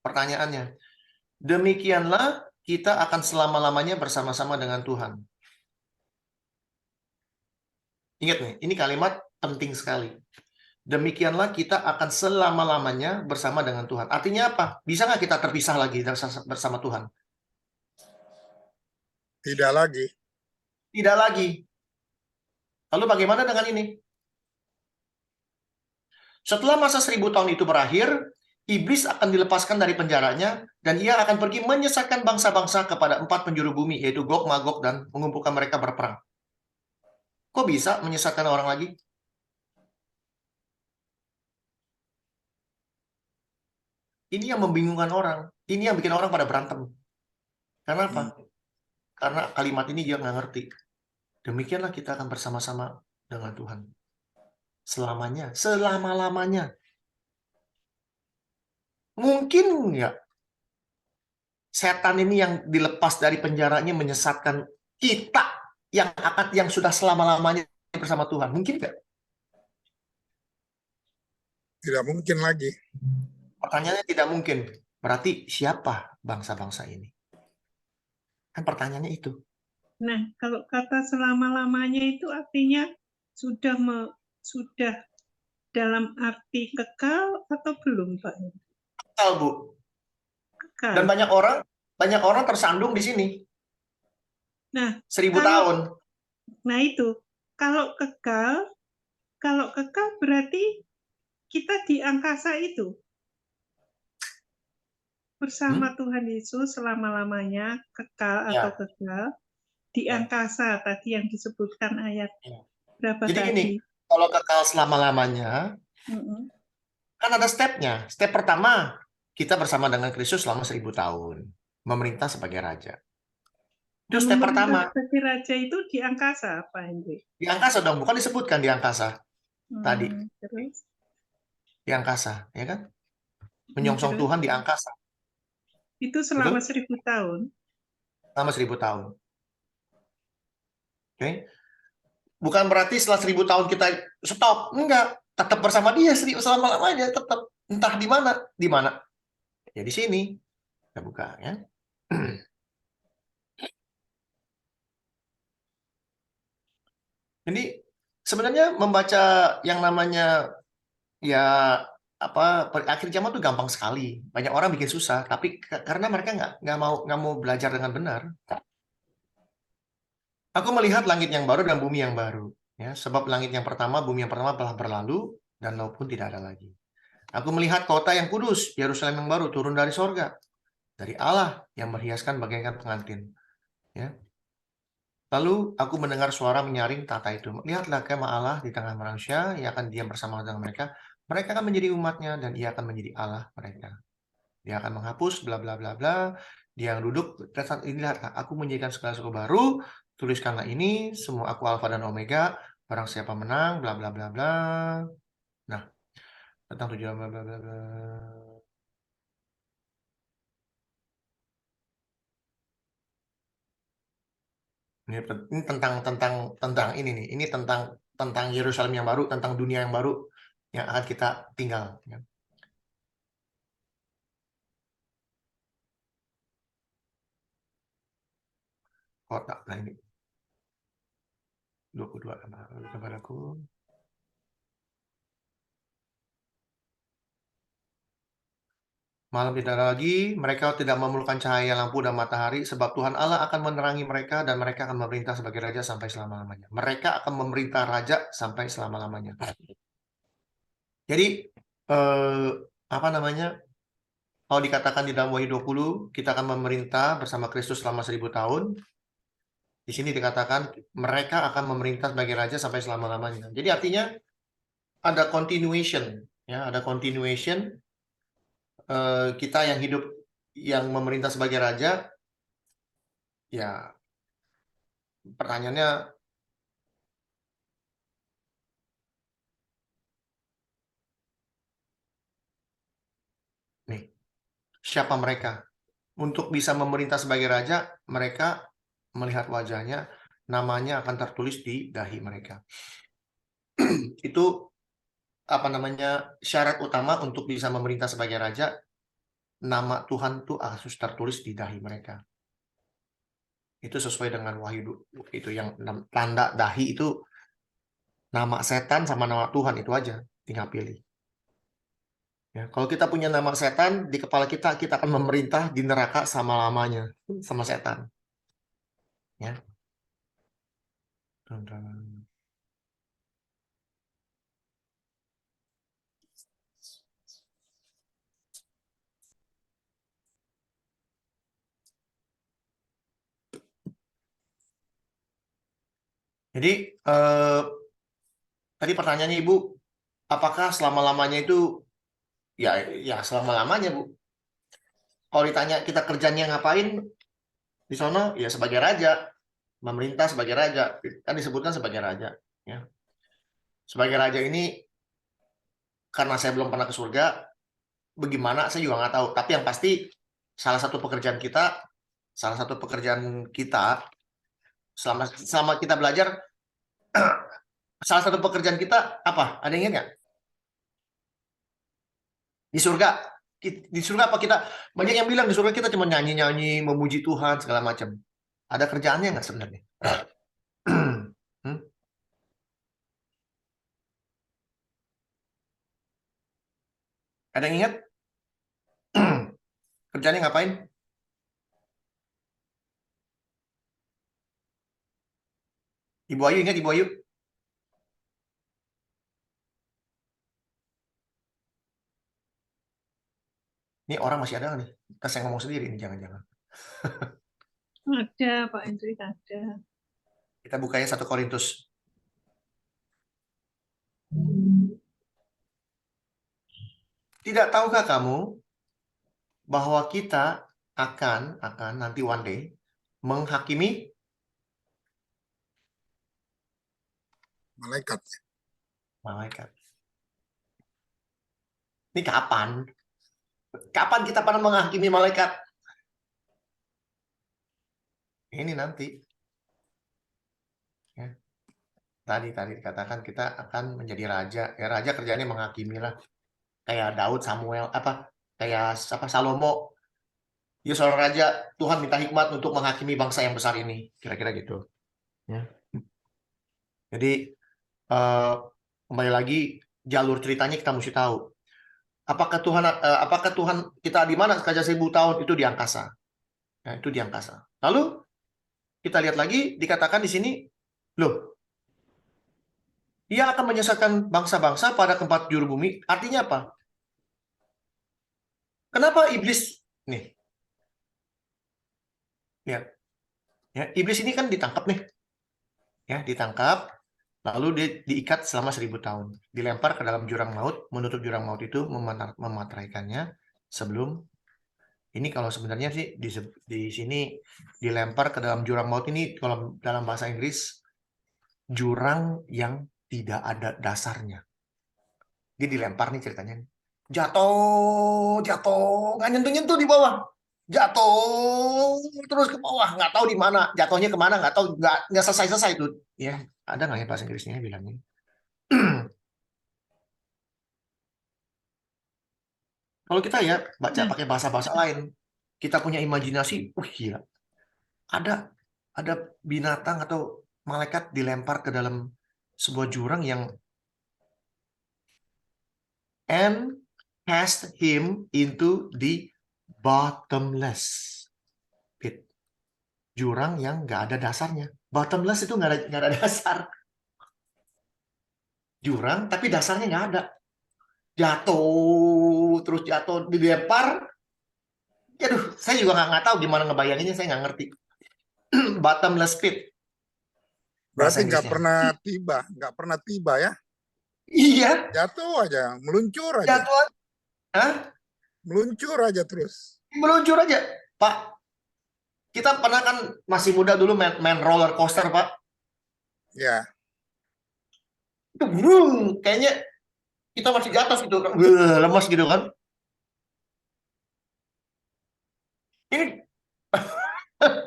Speaker 4: Pertanyaannya, demikianlah kita akan selama-lamanya bersama-sama dengan Tuhan. Ingat nih, ini kalimat penting sekali. Demikianlah kita akan selama-lamanya bersama dengan Tuhan. Artinya apa? Bisa nggak kita terpisah lagi bersama Tuhan?
Speaker 3: Tidak lagi.
Speaker 4: Tidak lagi. Lalu bagaimana dengan ini? Setelah masa 1000 tahun itu berakhir, iblis akan dilepaskan dari penjaranya, dan ia akan pergi menyesatkan bangsa-bangsa kepada 4 penjuru bumi, yaitu Gog, Magog, dan mengumpulkan mereka berperang. Kok bisa menyesatkan orang lagi? Ini yang membingungkan orang. Ini yang bikin orang pada berantem. Karena apa? Karena kalimat ini dia nggak ngerti. Demikianlah kita akan bersama-sama dengan Tuhan. Selamanya. Selama-lamanya. Mungkin nggak setan ini yang dilepas dari penjaranya menyesatkan kita yang sudah selama-lamanya bersama Tuhan? Mungkin nggak?
Speaker 3: Tidak mungkin lagi.
Speaker 4: Pertanyaannya tidak mungkin. Berarti siapa bangsa-bangsa ini? Kan pertanyaannya itu.
Speaker 5: Nah, kalau kata selama-lamanya itu artinya sudah dalam arti kekal atau belum, Pak?
Speaker 4: Kekal, Bu.
Speaker 5: Kekal.
Speaker 4: Dan banyak orang tersandung di sini.
Speaker 5: Nah,
Speaker 4: 1000 tahun.
Speaker 5: Nah itu, kalau kekal berarti kita di angkasa itu bersama Tuhan Yesus selama-lamanya, kekal atau kekal di angkasa tadi yang disebutkan ayat berapa
Speaker 4: Jadi
Speaker 5: tadi?
Speaker 4: gini, kalau kekal selama-lamanya, kan ada stepnya. Step pertama, kita bersama dengan Kristus selama 1000 tahun. Memerintah sebagai raja. Itu step pertama.
Speaker 5: Sebagai raja itu di angkasa, Pak Hendrik?
Speaker 4: Di angkasa dong, bukan disebutkan di angkasa. Tadi.
Speaker 5: Terus?
Speaker 4: Di angkasa, ya kan? Menyongsong Tuhan di angkasa.
Speaker 5: Itu selama 1000 tahun?
Speaker 4: Selama 1000 tahun. Oke? Bukan berarti setelah 1000 tahun kita stop. Enggak. Tetap bersama dia selama-lamanya. Tetap. Entah di mana. Di mana? Ya di sini. Kita buka, ya. Jadi Sebenarnya membaca yang namanya ya akhir zaman tuh gampang sekali. Banyak orang bikin susah, tapi karena mereka nggak mau belajar dengan benar. Aku melihat langit yang baru dan bumi yang baru. Ya, sebab langit yang pertama, bumi yang pertama telah berlalu, dan laut pun tidak ada lagi. Aku melihat kota yang kudus, Yerusalem yang baru, turun dari sorga, dari Allah yang berhiaskan bagaikan pengantin. Ya. Lalu aku mendengar suara menyaring tata itu. Lihatlah kemah Allah di tengah manusia, ia akan diam bersama dengan mereka. Mereka akan menjadi umatnya, dan ia akan menjadi Allah mereka. Dia akan menghapus bla bla bla bla. Dia yang duduk, inilah aku menjadikan segala sesuatu baru. Tuliskanlah ini, semua aku Alfa dan Omega. Barang siapa menang, bla bla bla bla. Nah, tentang tujuan bla bla bla bla. Ini tentang ini nih. Ini tentang Yerusalem yang baru, tentang dunia yang baru yang akan kita tinggal. Ya. Kota, nah ini 22 kepadaku. Malam tidak ada lagi, mereka tidak memerlukan cahaya lampu dan matahari, sebab Tuhan Allah akan menerangi mereka dan mereka akan memerintah sebagai raja sampai selama-lamanya. Mereka akan memerintah raja sampai selama-lamanya. Jadi, apa namanya? Kalau dikatakan di dalam Wahyu 20, kita akan memerintah bersama Kristus selama 1000 tahun. Di sini dikatakan mereka akan memerintah sebagai raja sampai selama-lamanya. Jadi artinya ada continuation, ya, ada continuation. Kita yang hidup yang memerintah sebagai raja, ya pertanyaannya nih, siapa mereka? Untuk bisa memerintah sebagai raja, mereka melihat wajahnya, namanya akan tertulis di dahi mereka. Itu apa namanya syarat utama untuk bisa memerintah sebagai raja, nama Tuhan tuh harus tertulis di dahi mereka. Itu sesuai dengan Wahyu itu yang tanda dahi itu nama setan sama nama Tuhan itu aja, tinggal pilih. Ya, kalau kita punya nama setan di kepala kita, kita akan memerintah di neraka sama-lamanya sama setan. Ya. Jadi tadi pertanyaannya Ibu, apakah selama-lamanya itu ya selama-lamanya Bu? Kalau ditanya kita kerjanya ngapain di sono, ya sebagai raja, memerintah sebagai raja, kan disebutkan sebagai raja. Ya. Sebagai raja ini, karena saya belum pernah ke surga, bagaimana saya juga nggak tahu. Tapi yang pasti salah satu pekerjaan kita selama kita belajar, salah satu pekerjaan kita apa? Ada yang ingat nggak? Di surga apa kita? Banyak yang bilang di surga kita cuma nyanyi-nyanyi, memuji Tuhan segala macam. Ada kerjaannya nggak sebenarnya? Ada yang ingat? Kerjanya ngapain? Ibu Ayu ingat Ibu Ayu? Ini orang masih ada nih. Kita saya ngomong sendiri nih, jangan-jangan.
Speaker 5: Ada, Pak Hendrik, ada.
Speaker 4: Kita bukanya 1 Korintus. Tidak tahukah kamu bahwa kita akan nanti one day menghakimi
Speaker 3: Malaikat.
Speaker 4: Ini kapan? Kapan kita pernah menghakimi malaikat? Ini nanti. Ya. Tadi dikatakan kita akan menjadi raja. Ya raja kerjanya menghakimi lah. Kayak Daud, Samuel, kayak Salomo. Ya seorang raja, Tuhan minta hikmat untuk menghakimi bangsa yang besar ini. Kira-kira gitu. Ya. Jadi kembali lagi jalur ceritanya kita mesti tahu. Apakah Tuhan kita di mana sekitar 1000 tahun? Itu di angkasa. Ya, itu di angkasa. Lalu kita lihat lagi dikatakan di sini, loh, Ia akan menyesatkan bangsa-bangsa pada keempat juru bumi. Artinya apa? Kenapa iblis nih? Ya, iblis ini kan ditangkap nih. Ya, ditangkap, lalu dia diikat selama 1000 tahun. Dilempar ke dalam jurang maut, menutup jurang maut itu, memateraikannya sebelum ini kalau sebenarnya sih di sini dilempar ke dalam jurang maut ini kalau dalam bahasa Inggris jurang yang tidak ada dasarnya. Dia dilempar nih ceritanya. Jatuh, nggak nyentuh-nyentuh di bawah. Jatuh terus ke bawah, nggak tahu di mana. Jatuhnya kemana, nggak tahu, nggak selesai-selesai itu. Ya, ada nggak ya bahasa Inggrisnya bilangnya? Kalau kita ya baca pakai bahasa-bahasa lain, kita punya imajinasi, gila. Ada binatang atau malaikat dilempar ke dalam sebuah jurang yang and cast him into the bottomless pit. Jurang yang nggak ada dasarnya. Bottomless itu nggak ada dasar. Jurang tapi dasarnya nggak ada. Jatuh, terus jatuh, dilempar. Aduh, saya juga nggak tahu gimana ngebayanginnya, saya nggak ngerti. Bottomless pit. Bahasa
Speaker 3: Berarti nggak
Speaker 4: Inggrisnya.
Speaker 3: pernah tiba ya?
Speaker 4: Iya.
Speaker 3: Jatuh aja, meluncur aja,
Speaker 4: Jatuh. Hah?
Speaker 3: meluncur aja terus.
Speaker 4: Meluncur aja. Pak, kita pernah kan masih muda dulu main roller coaster, Pak.
Speaker 3: Ya,
Speaker 4: Itu kayaknya kita masih di atas gitu, lemas gitu kan. Ini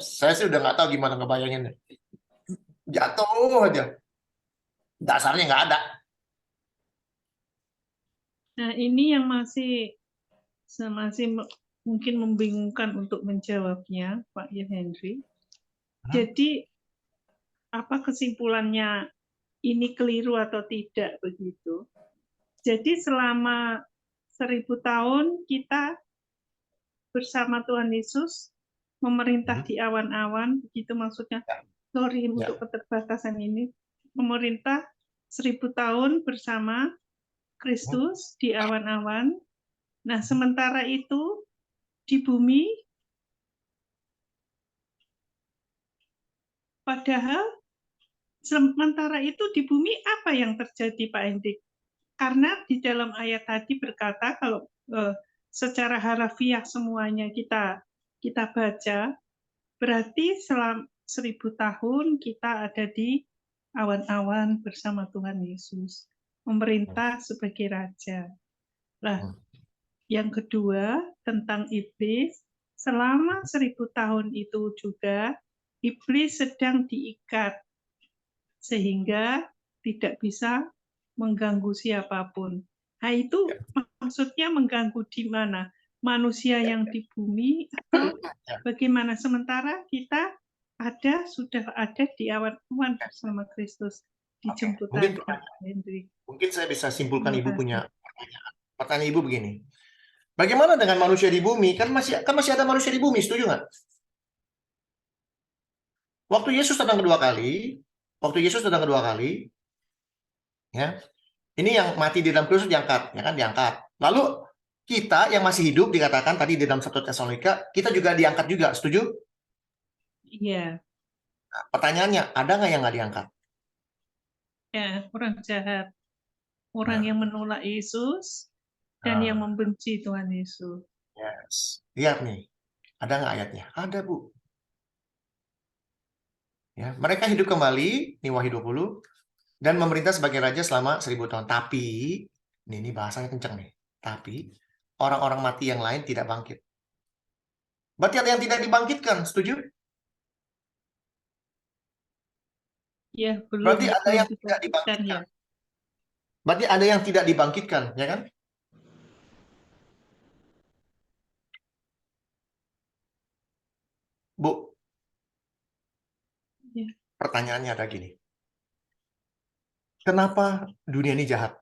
Speaker 4: saya sih udah nggak tahu gimana ngebayanginnya. Jatuh aja. Dasarnya nggak ada.
Speaker 5: Nah, ini yang masih mungkin membingungkan untuk menjawabnya, Pak Ian Henry. Jadi, apa kesimpulannya ini keliru atau tidak begitu? Jadi selama 1000 tahun kita bersama Tuhan Yesus memerintah di awan-awan, begitu maksudnya. Sorry untuk keterbatasan ini. Memerintah 1000 tahun bersama Kristus di awan-awan. Nah, sementara itu di bumi, padahal sementara itu di bumi apa yang terjadi, Pak Hendrik? Karena di dalam ayat tadi berkata kalau secara harafiah semuanya kita baca, berarti selama 1000 tahun kita ada di awan-awan bersama Tuhan Yesus, memerintah sebagai raja. Nah, yang kedua tentang iblis, selama 1000 tahun itu juga iblis sedang diikat sehingga tidak bisa mengganggu siapapun. Nah, itu maksudnya mengganggu di mana? Manusia yang di bumi atau bagaimana? Sementara kita sudah ada di awan-awan bersama Kristus dijemput tadi, Hendrik.
Speaker 4: Mungkin saya bisa simpulkan Ibu punya pertanyaan. Pertanyaan Ibu begini. Bagaimana dengan manusia di bumi? Kan masih ada manusia di bumi, setuju nggak? Waktu Yesus datang kedua kali, ya, ini yang mati di dalam Kristus diangkat, ya kan, diangkat. Lalu kita yang masih hidup dikatakan tadi di dalam 1 Tesalonika, kita juga diangkat juga, setuju?
Speaker 5: Iya.
Speaker 4: Nah, pertanyaannya, ada nggak yang nggak diangkat?
Speaker 5: Ya, orang jahat, orang yang menolak Yesus dan yang membenci Tuhan Yesus.
Speaker 4: Yes. Lihat nih, ada nggak ayatnya? Ada, Bu. Ya, mereka hidup kembali, nih Wahyu 20, dan memerintah sebagai raja selama 1000 tahun. Tapi, ini bahasanya kenceng nih. Tapi, orang-orang mati yang lain tidak bangkit. Berarti ada yang tidak dibangkitkan, setuju?
Speaker 5: Ya,
Speaker 4: Berarti ada yang tidak
Speaker 5: dibangkitkan,
Speaker 4: dibangkitkan.
Speaker 5: ya.
Speaker 4: Berarti ada yang tidak dibangkitkan, ya kan? Bu,
Speaker 5: Ya.
Speaker 4: pertanyaannya ada gini. Kenapa dunia ini jahat?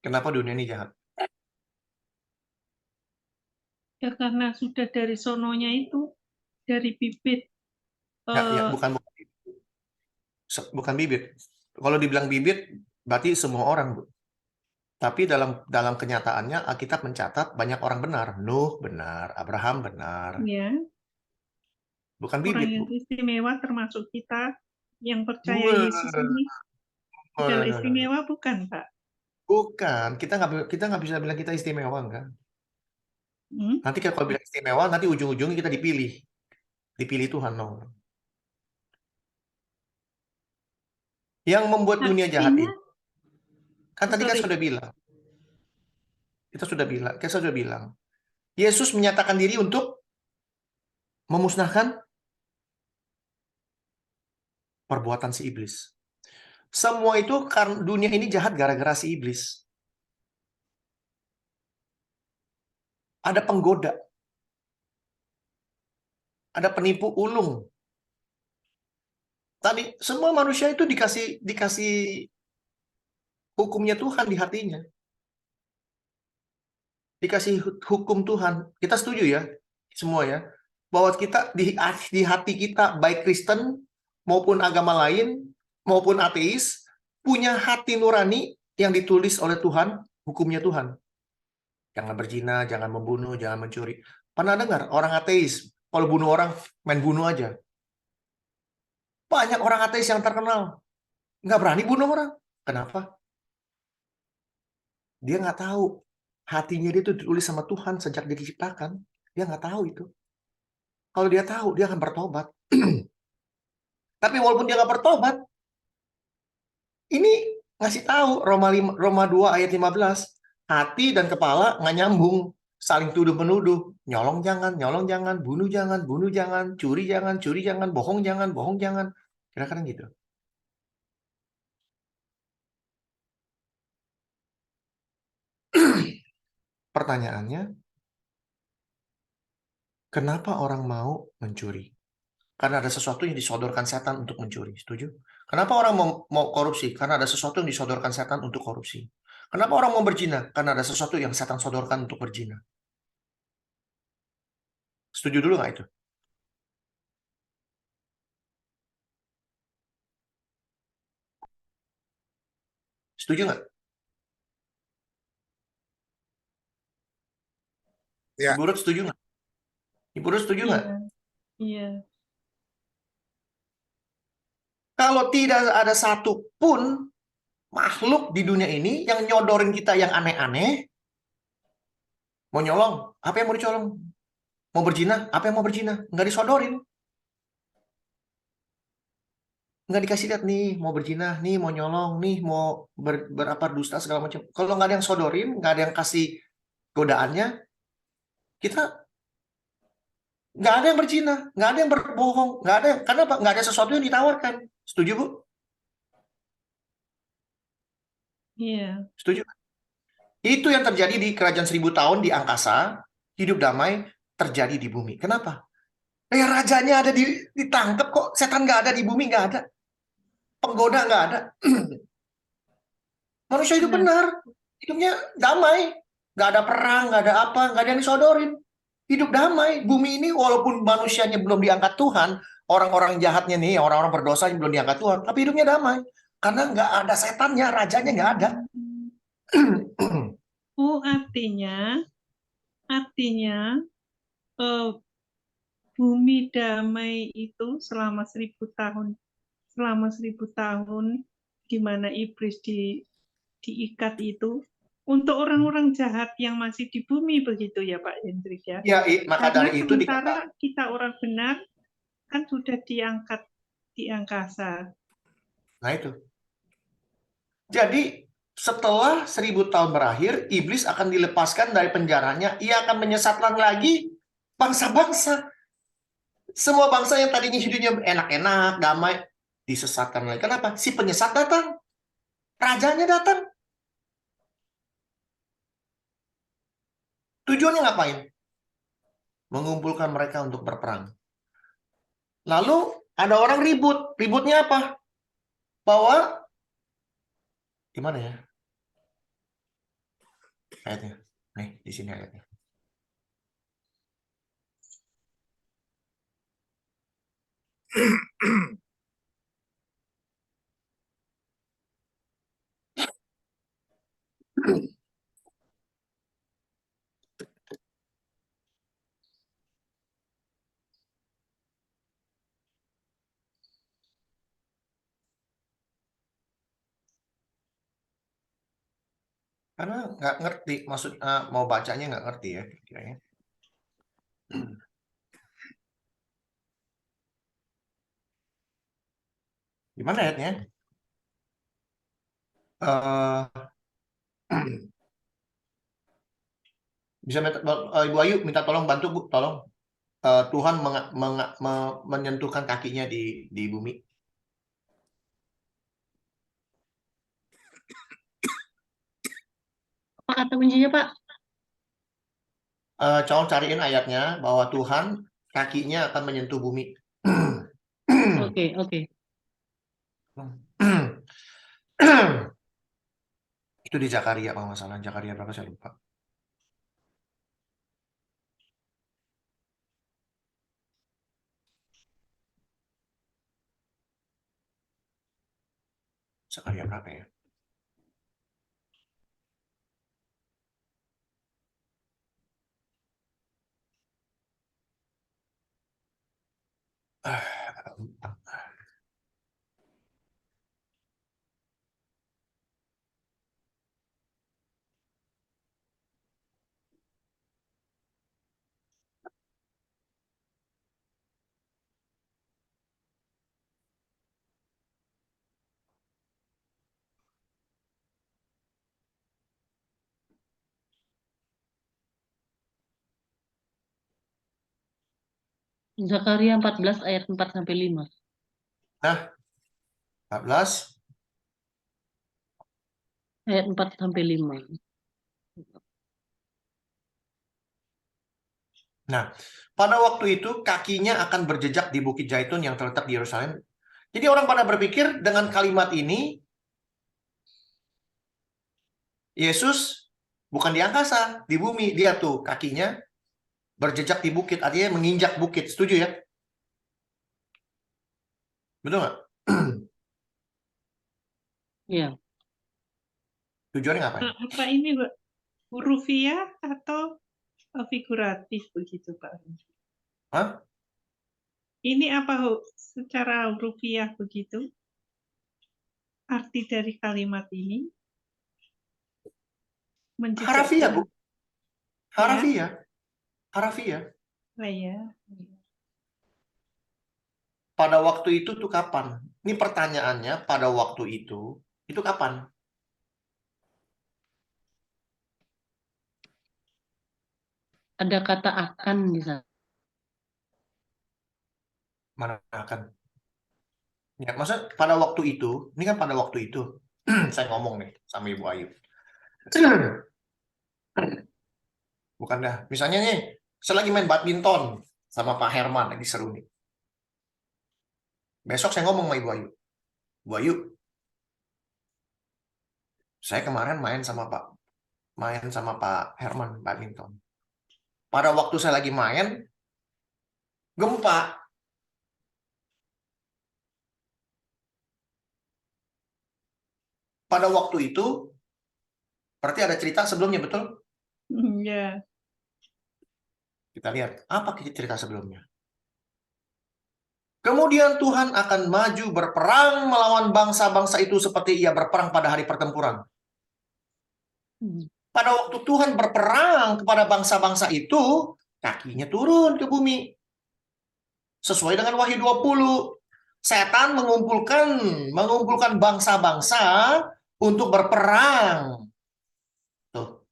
Speaker 4: Kenapa dunia ini jahat?
Speaker 5: Ya karena sudah dari sononya itu, dari bibit.
Speaker 4: Ya, bukan bibit. Kalau dibilang bibit, berarti semua orang, Bu. Tapi dalam kenyataannya Alkitab mencatat banyak orang benar. Nuh benar, Abraham benar.
Speaker 5: Ya,
Speaker 4: Bukan
Speaker 5: orang
Speaker 4: bibit,
Speaker 5: yang
Speaker 4: Bu.
Speaker 5: istimewa termasuk kita yang percaya Yesus ini adalah istimewa, bukan, Pak?
Speaker 4: Bukan. Kita nggak bisa bilang kita istimewa, enggak. Nanti kalau bilang istimewa, nanti ujung-ujungnya kita dipilih. Dipilih Tuhan, no. Yang membuat dunia jahat ini, kan tadi kita sudah bilang, Yesus menyatakan diri untuk memusnahkan perbuatan si iblis. Semua itu karena dunia ini jahat gara-gara si iblis. Ada penggoda. Ada penipu ulung. Tadi semua manusia itu dikasih hukumnya Tuhan di hatinya. Dikasih hukum Tuhan. Kita setuju ya, semua ya, bahwa kita di hati kita, baik Kristen maupun agama lain maupun ateis, punya hati nurani yang ditulis oleh Tuhan, hukumnya Tuhan. Jangan berzina, jangan membunuh, jangan mencuri. Pernah dengar orang ateis kalau bunuh orang main bunuh aja? Banyak orang ateis yang terkenal nggak berani bunuh orang. Kenapa? Dia nggak tahu. Hatinya dia itu ditulis sama Tuhan sejak dia diciptakan. Dia nggak tahu itu. Kalau dia tahu, dia akan bertobat. Tapi walaupun dia nggak bertobat, ini ngasih tahu Roma 2 ayat 15. Hati dan kepala nggak nyambung. Saling tuduh-menuduh. Nyolong jangan, bunuh jangan, curi jangan, bohong jangan. Kira-kira gitu. Pertanyaannya, kenapa orang mau mencuri? Karena ada sesuatu yang disodorkan setan untuk mencuri. Setuju? Kenapa orang mau korupsi? Karena ada sesuatu yang disodorkan setan untuk korupsi. Kenapa orang mau berzina? Karena ada sesuatu yang setan sodorkan untuk berzina. Setuju dulu nggak itu? Setuju nggak?
Speaker 3: Ya.
Speaker 4: Ibu Ruth setuju nggak? Ibu Ruth setuju nggak?
Speaker 5: Iya.
Speaker 4: Kalau tidak ada satupun makhluk di dunia ini yang nyodorin kita yang aneh-aneh, mau nyolong, apa yang mau dicolong? Mau berzina, apa yang mau berzina? Nggak disodorin. Nggak dikasih lihat nih, mau berzina, nih mau nyolong, nih mau berapa dusta segala macam. Kalau nggak ada yang sodorin, nggak ada yang kasih godaannya, kita nggak ada yang berzina, nggak ada yang berbohong, nggak ada. Karena apa? Nggak ada sesuatu yang ditawarkan. Setuju, Bu?
Speaker 5: Iya.
Speaker 4: Setuju? Itu yang terjadi di kerajaan 1000 tahun di angkasa, hidup damai terjadi di bumi. Kenapa? Rajanya ada ditangkap kok, setan nggak ada di bumi, nggak ada. Penggoda nggak ada. Manusia hidup benar, hidupnya damai, nggak ada perang, nggak ada apa, nggak ada yang disodorin. Hidup damai. Bumi ini walaupun manusianya belum diangkat Tuhan, orang-orang jahatnya nih, orang-orang berdosa yang belum diangkat Tuhan, tapi hidupnya damai. Karena nggak ada setannya, rajanya nggak ada.
Speaker 5: Oh, artinya bumi damai itu selama 1000 tahun, di mana iblis diikat itu untuk orang-orang jahat yang masih di bumi, begitu ya Pak Hendrik ya?
Speaker 4: Ya, maka
Speaker 5: Karena
Speaker 4: dari itu
Speaker 5: sementara kita orang benar kan sudah diangkat di angkasa.
Speaker 4: Nah itu. Jadi setelah 1000 tahun berakhir, iblis akan dilepaskan dari penjaranya. Ia akan menyesatkan lagi bangsa-bangsa. Semua bangsa yang tadinya hidupnya enak-enak, damai, disesatkan lagi. Kenapa? Si penyesat datang. Rajanya datang. Tujuannya ngapain? Mengumpulkan mereka untuk berperang. Lalu ada orang ribut. Ributnya apa? Bahwa gimana ya? Ayatnya. Nih, di sini ayatnya. Karena nggak ngerti, maksud mau bacanya nggak ngerti ya kiranya. Gimana ayatnya? Bisa minta, Ibu Ayu minta tolong bantu Bu, tolong. Tuhan menyentuhkan kakinya di bumi.
Speaker 1: Apa kata kuncinya, Pak?
Speaker 4: Tolong cariin ayatnya bahwa Tuhan kakinya akan menyentuh bumi.
Speaker 1: Oke, oke.
Speaker 4: Itu di Zakaria kalau nggak salah. Zakaria berapa saya lupa. Zakaria berapa ya?
Speaker 1: Zakaria 14 ayat 4 sampai 5.
Speaker 4: Nah, 14.
Speaker 1: Ayat 4 sampai 5.
Speaker 4: Nah, pada waktu itu kakinya akan berjejak di Bukit Zaitun yang terletak di Yerusalem. Jadi orang pada berpikir dengan kalimat ini Yesus bukan di angkasa, di bumi. Dia tuh kakinya berjejak di bukit, artinya menginjak bukit. Setuju ya? Betul nggak?
Speaker 1: Iya.
Speaker 4: Tujuannya ngapain?
Speaker 5: Apa ini, Pak? Hurufiah atau figuratif begitu, Pak?
Speaker 4: Hah?
Speaker 5: Ini apa secara hurufiah begitu? Arti dari kalimat ini?
Speaker 4: Harafiah, Bu.
Speaker 5: Menjejakkan.
Speaker 4: Harafiah. Harafiah.
Speaker 5: Lah ya.
Speaker 4: Pada waktu itu tuh kapan? Ini pertanyaannya, pada waktu itu kapan?
Speaker 1: Ada kata akan di sana.
Speaker 4: Mana akan? Ya, maksud pada waktu itu, ini kan pada waktu itu. Saya ngomong nih sama Ibu Ayu. Bukan dah. Misalnya nih, saya lagi main badminton sama Pak Herman, lagi seru nih. Besok saya ngomong sama Ibu Ayu. Bu Ayu, saya kemarin main sama Pak Herman badminton. Pada waktu saya lagi main, gempa. Pada waktu itu, berarti ada cerita sebelumnya, betul?
Speaker 5: Ya.
Speaker 4: Kita lihat, apa cerita sebelumnya? Kemudian Tuhan akan maju berperang melawan bangsa-bangsa itu seperti ia berperang pada hari pertempuran. Pada waktu Tuhan berperang kepada bangsa-bangsa itu, kakinya turun ke bumi. Sesuai dengan Wahyu 20. Setan mengumpulkan bangsa-bangsa untuk berperang. Tuh.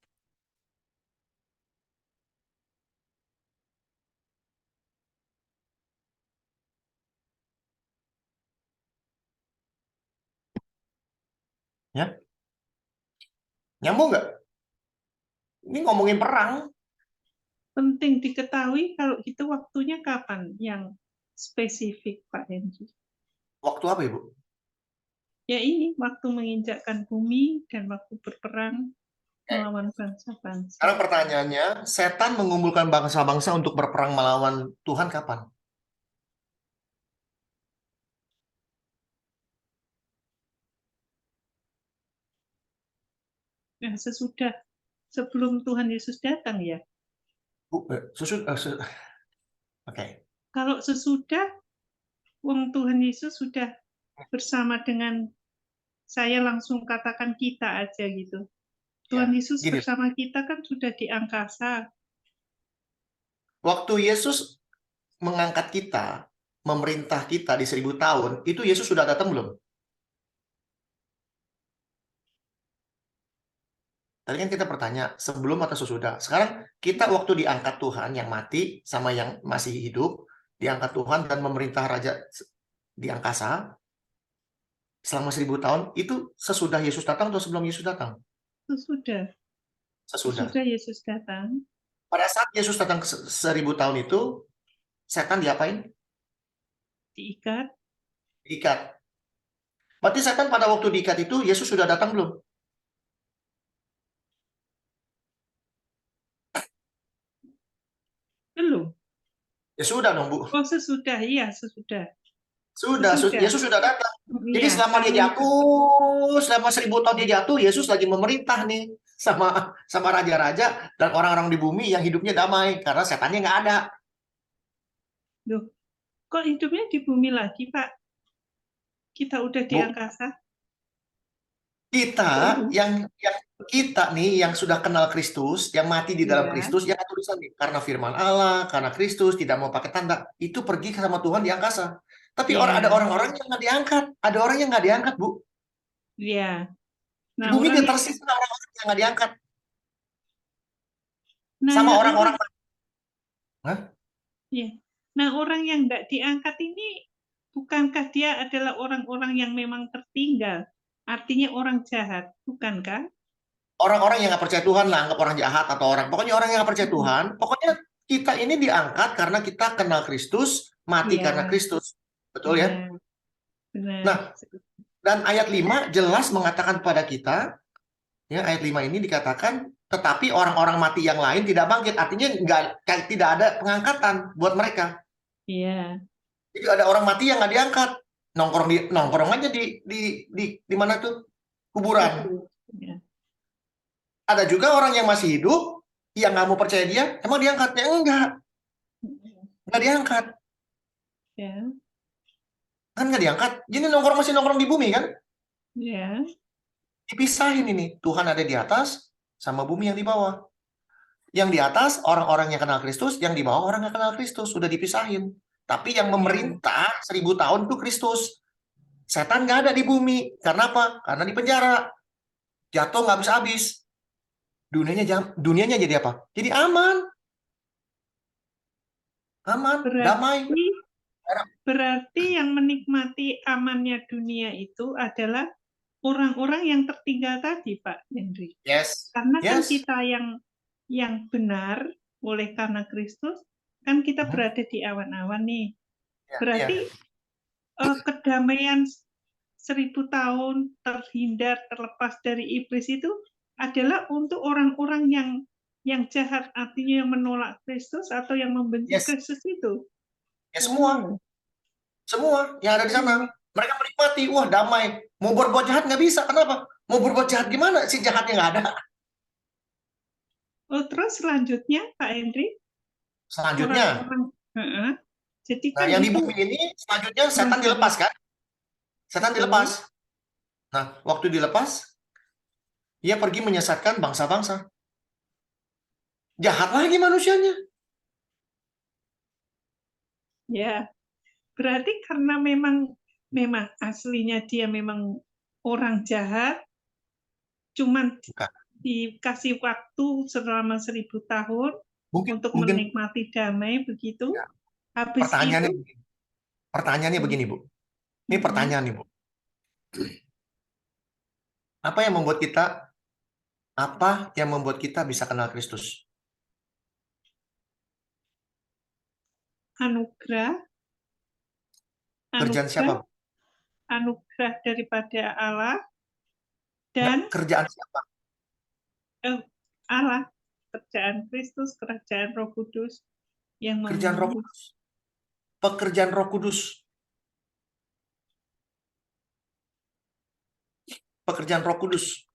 Speaker 4: Ya. Nyambung nggak? Ini ngomongin perang.
Speaker 5: penting diketahui kalau itu waktunya kapan yang spesifik, Pak Henry.
Speaker 4: Waktu apa, Ibu?
Speaker 5: Ya ini, waktu menginjakkan bumi dan waktu berperang melawan bangsa-bangsa.
Speaker 4: Sekarang pertanyaannya, setan mengumpulkan bangsa-bangsa untuk berperang melawan Tuhan kapan?
Speaker 5: Nah, sebelum Tuhan Yesus datang ya.
Speaker 4: Oke.
Speaker 5: Kalau sesudah, wong Tuhan Yesus sudah bersama dengan, saya langsung katakan kita aja gitu. Tuhan
Speaker 4: Ya,
Speaker 5: Yesus
Speaker 4: gini.
Speaker 5: bersama kita kan sudah di angkasa.
Speaker 4: Waktu Yesus mengangkat kita, memerintah kita di 1000 tahun, itu Yesus sudah datang belum? Tadi kan kita bertanya, sebelum atau sesudah. Sekarang kita waktu diangkat Tuhan, yang mati sama yang masih hidup, diangkat Tuhan dan memerintah Raja di angkasa, selama 1000 tahun, itu sesudah Yesus datang atau sebelum Yesus datang?
Speaker 5: Sesudah Yesus datang.
Speaker 4: Pada saat Yesus datang ke 1000 tahun itu, setan diapain?
Speaker 5: Diikat.
Speaker 4: Diikat. Berarti setan pada waktu diikat itu, Yesus sudah datang belum?
Speaker 5: Belum.
Speaker 4: Ya sudah dong, Bu.
Speaker 5: Oh, sesudah. Iya, sesudah.
Speaker 4: Sudah. Yesus sudah datang. Jadi
Speaker 5: Iya,
Speaker 4: selama dia jatuh, selama 1000 tahun dia jatuh, Yesus lagi memerintah nih sama raja-raja dan orang-orang di bumi yang hidupnya damai karena setannya nggak ada.
Speaker 5: Loh, kok hidupnya di bumi lagi, Pak? Kita udah di
Speaker 4: Bu,
Speaker 5: angkasa.
Speaker 4: kita kita nih yang sudah kenal Kristus, yang mati di dalam
Speaker 5: Iya.
Speaker 4: Kristus, yang tulisan nih, karena firman Allah, karena Kristus tidak mau pakai tanda, itu pergi sama Tuhan di angkasa. Tapi
Speaker 5: Iya.
Speaker 4: ada orang-orang yang nggak diangkat, ada orang yang nggak diangkat, Bu.
Speaker 5: Iya.
Speaker 4: Di bumi dia tersisa orang-orang yang nggak diangkat. Sama orang-orang. Hah?
Speaker 5: Iya. Nah, orang yang nggak diangkat ini, bukankah dia adalah orang-orang yang memang tertinggal? Artinya orang jahat, bukankah?
Speaker 4: Orang-orang yang nggak percaya Tuhan lah, anggap orang jahat atau pokoknya orang yang nggak percaya Tuhan, pokoknya kita ini diangkat karena kita kenal Kristus, mati karena Kristus. Betul ya?
Speaker 5: Benar.
Speaker 4: Nah, dan ayat 5 jelas mengatakan pada kita, ya ayat 5 ini dikatakan, tetapi orang-orang mati yang lain tidak bangkit. Artinya tidak ada pengangkatan buat mereka.
Speaker 5: Iya.
Speaker 4: Jadi ada orang mati yang nggak diangkat, nongkrong aja di mana tuh? Kuburan.
Speaker 5: Ya.
Speaker 4: Ada juga orang yang masih hidup, yang nggak mau percaya dia, emang diangkatnya? Nggak diangkat.
Speaker 5: Ya.
Speaker 4: Kan nggak diangkat. Jadi masih nongkrong di bumi kan?
Speaker 5: Ya.
Speaker 4: Dipisahin ini. Tuhan ada di atas, sama bumi yang di bawah. Yang di atas, orang-orang yang kenal Kristus, yang di bawah orang yang kenal Kristus. Sudah dipisahin. Tapi yang memerintah 1000 tahun itu Kristus. Setan nggak ada di bumi. Karena apa? Karena di penjara. Jatuh nggak habis-habis. Dunianya jadi apa? Jadi aman. Aman, damai.
Speaker 5: Berarti yang menikmati amannya dunia itu adalah orang-orang yang tertinggal tadi, Pak Henry.
Speaker 4: Yes.
Speaker 5: Karena kan kita yang benar oleh karena Kristus, kan kita berada di awan-awan nih. Berarti kedamaian 1000 tahun terhindar, terlepas dari iblis itu adalah untuk orang-orang yang jahat, artinya yang menolak Kristus atau yang membenci Kristus itu.
Speaker 4: Ya semua yang ada di sana. Mereka menikmati, wah damai. Mau berbuat jahat nggak bisa, kenapa? Mau berbuat jahat gimana? Si jahatnya nggak ada.
Speaker 5: Oh, terus selanjutnya, Pak Henry?
Speaker 4: Selanjutnya?
Speaker 5: Jadi
Speaker 4: nah, yang di bumi ini, selanjutnya setan dilepas kan? Setan dilepas. Nah, waktu dilepas, ia pergi menyesatkan bangsa-bangsa. Jahat lagi manusianya.
Speaker 5: Ya, berarti karena memang aslinya dia memang orang jahat, cuman dikasih waktu selama 1000 tahun untuk menikmati damai begitu.
Speaker 4: Ya.
Speaker 5: Habis
Speaker 4: pertanyaannya begini, Bu. Ini pertanyaan nih, Bu. Apa yang membuat kita bisa kenal Kristus?
Speaker 5: anugerah,
Speaker 4: Kerjaan siapa?
Speaker 5: anugerah daripada Allah,
Speaker 4: Nggak,
Speaker 5: dan
Speaker 4: kerjaan siapa?
Speaker 5: Allah, kerjaan Kristus, kerjaan Roh Kudus yang
Speaker 4: Kerjaan Roh
Speaker 5: memenuhi.
Speaker 4: Kudus. Pekerjaan Roh Kudus. Pekerjaan Roh Kudus.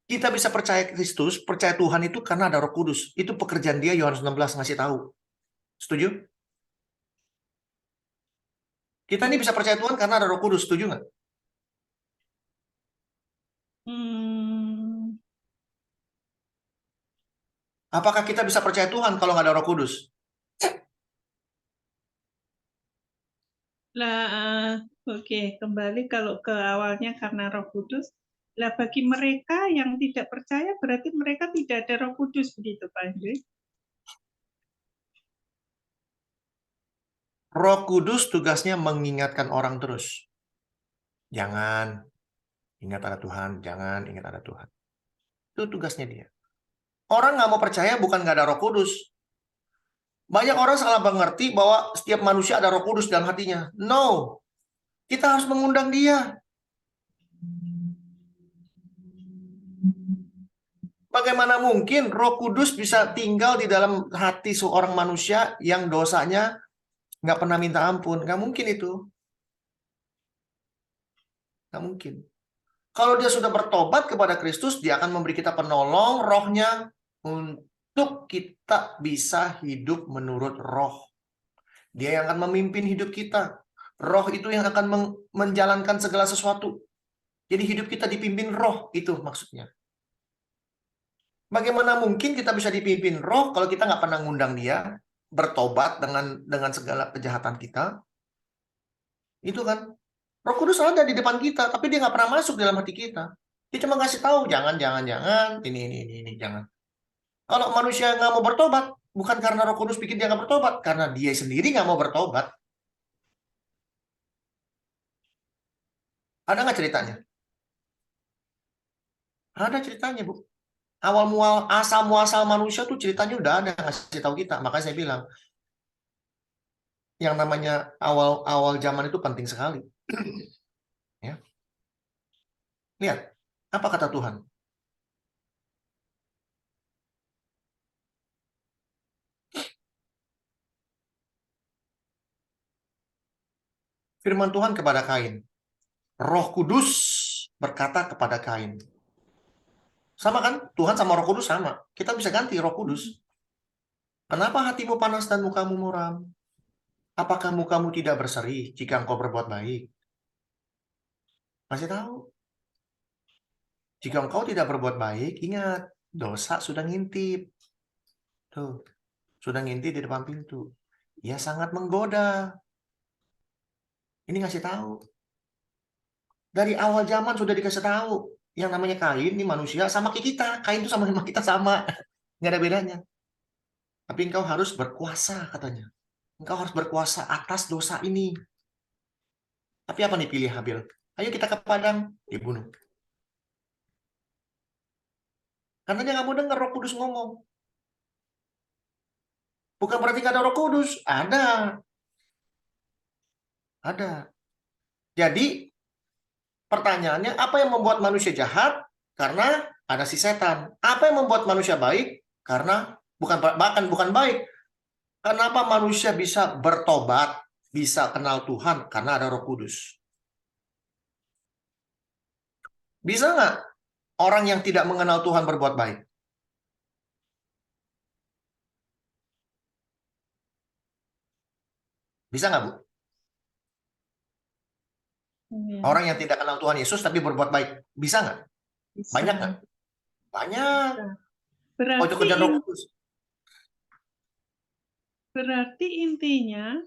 Speaker 4: Kita bisa percaya Kristus, percaya Tuhan itu karena ada Roh Kudus. Itu pekerjaan dia, Yohanes 16 ngasih tahu. Setuju? Kita ini bisa percaya Tuhan karena ada Roh Kudus. Setuju nggak? Apakah kita bisa percaya Tuhan kalau nggak ada Roh Kudus?
Speaker 5: Lah, oke, kembali kalau ke awalnya karena Roh Kudus. Lah bagi mereka yang tidak percaya berarti mereka tidak ada Roh Kudus, begitu Pak Andre?
Speaker 4: Roh Kudus tugasnya mengingatkan orang terus. Jangan ingat ada Tuhan, jangan ingat ada Tuhan. Itu tugasnya dia. Orang nggak mau percaya bukan nggak ada Roh Kudus. Banyak orang salah mengerti bahwa setiap manusia ada Roh Kudus dalam hatinya. No, kita harus mengundang dia. Bagaimana mungkin Roh Kudus bisa tinggal di dalam hati seorang manusia yang dosanya nggak pernah minta ampun? Nggak mungkin itu. Nggak mungkin. Kalau dia sudah bertobat kepada Kristus, dia akan memberi kita penolong, rohnya, untuk kita bisa hidup menurut roh. Dia yang akan memimpin hidup kita. Roh itu yang akan menjalankan segala sesuatu. Jadi hidup kita dipimpin roh, itu maksudnya. Bagaimana mungkin kita bisa dipimpin roh kalau kita nggak pernah ngundang dia bertobat dengan segala kejahatan kita? Itu kan. Roh Kudus ada di depan kita, tapi dia nggak pernah masuk dalam hati kita. Dia cuma kasih tahu, jangan, ini, jangan. Kalau manusia nggak mau bertobat, bukan karena Roh Kudus bikin dia nggak bertobat, karena dia sendiri nggak mau bertobat. Ada nggak ceritanya? Ada ceritanya, Bu. Asal muasal manusia tuh ceritanya udah ada, ngasih tahu kita. Makanya saya bilang, yang namanya awal zaman itu penting sekali. Ya. Lihat, apa kata Tuhan? Firman Tuhan kepada Kain. Roh Kudus berkata kepada Kain. Sama kan? Tuhan sama Roh Kudus sama. Kita bisa ganti Roh Kudus. Kenapa hatimu panas dan mukamu muram? Apakah mukamu tidak berseri jika engkau berbuat baik? Masih tahu. Jika engkau tidak berbuat baik, ingat, dosa sudah ngintip. Tuh, sudah ngintip di depan pintu. Ia sangat menggoda. Ini ngasih tahu. Dari awal zaman sudah dikasih tahu. Yang namanya Kain, ini manusia, sama kayak kita. Kain itu sama kita sama. Nggak ada bedanya. Tapi engkau harus berkuasa, katanya. Engkau harus berkuasa atas dosa ini. Tapi apa nih pilih Habil? Ayo kita ke padang, dibunuh. Karena dia nggak mau dengar Roh Kudus ngomong. Bukan berarti nggak ada Roh Kudus. Ada. Ada. Jadi, pertanyaannya, apa yang membuat manusia jahat? Karena ada si setan. Apa yang membuat manusia baik? Karena bukan baik. Kenapa manusia bisa bertobat, bisa kenal Tuhan? Karena ada Roh Kudus. Bisa nggak orang yang tidak mengenal Tuhan berbuat baik? Bisa nggak, Bu? Orang yang tidak kenal Tuhan Yesus tapi berbuat baik. Bisa nggak?
Speaker 5: Bisa.
Speaker 4: Banyak nggak? Banyak.
Speaker 5: Berarti,
Speaker 4: itu kerjaan Roh Kudus.
Speaker 5: Berarti intinya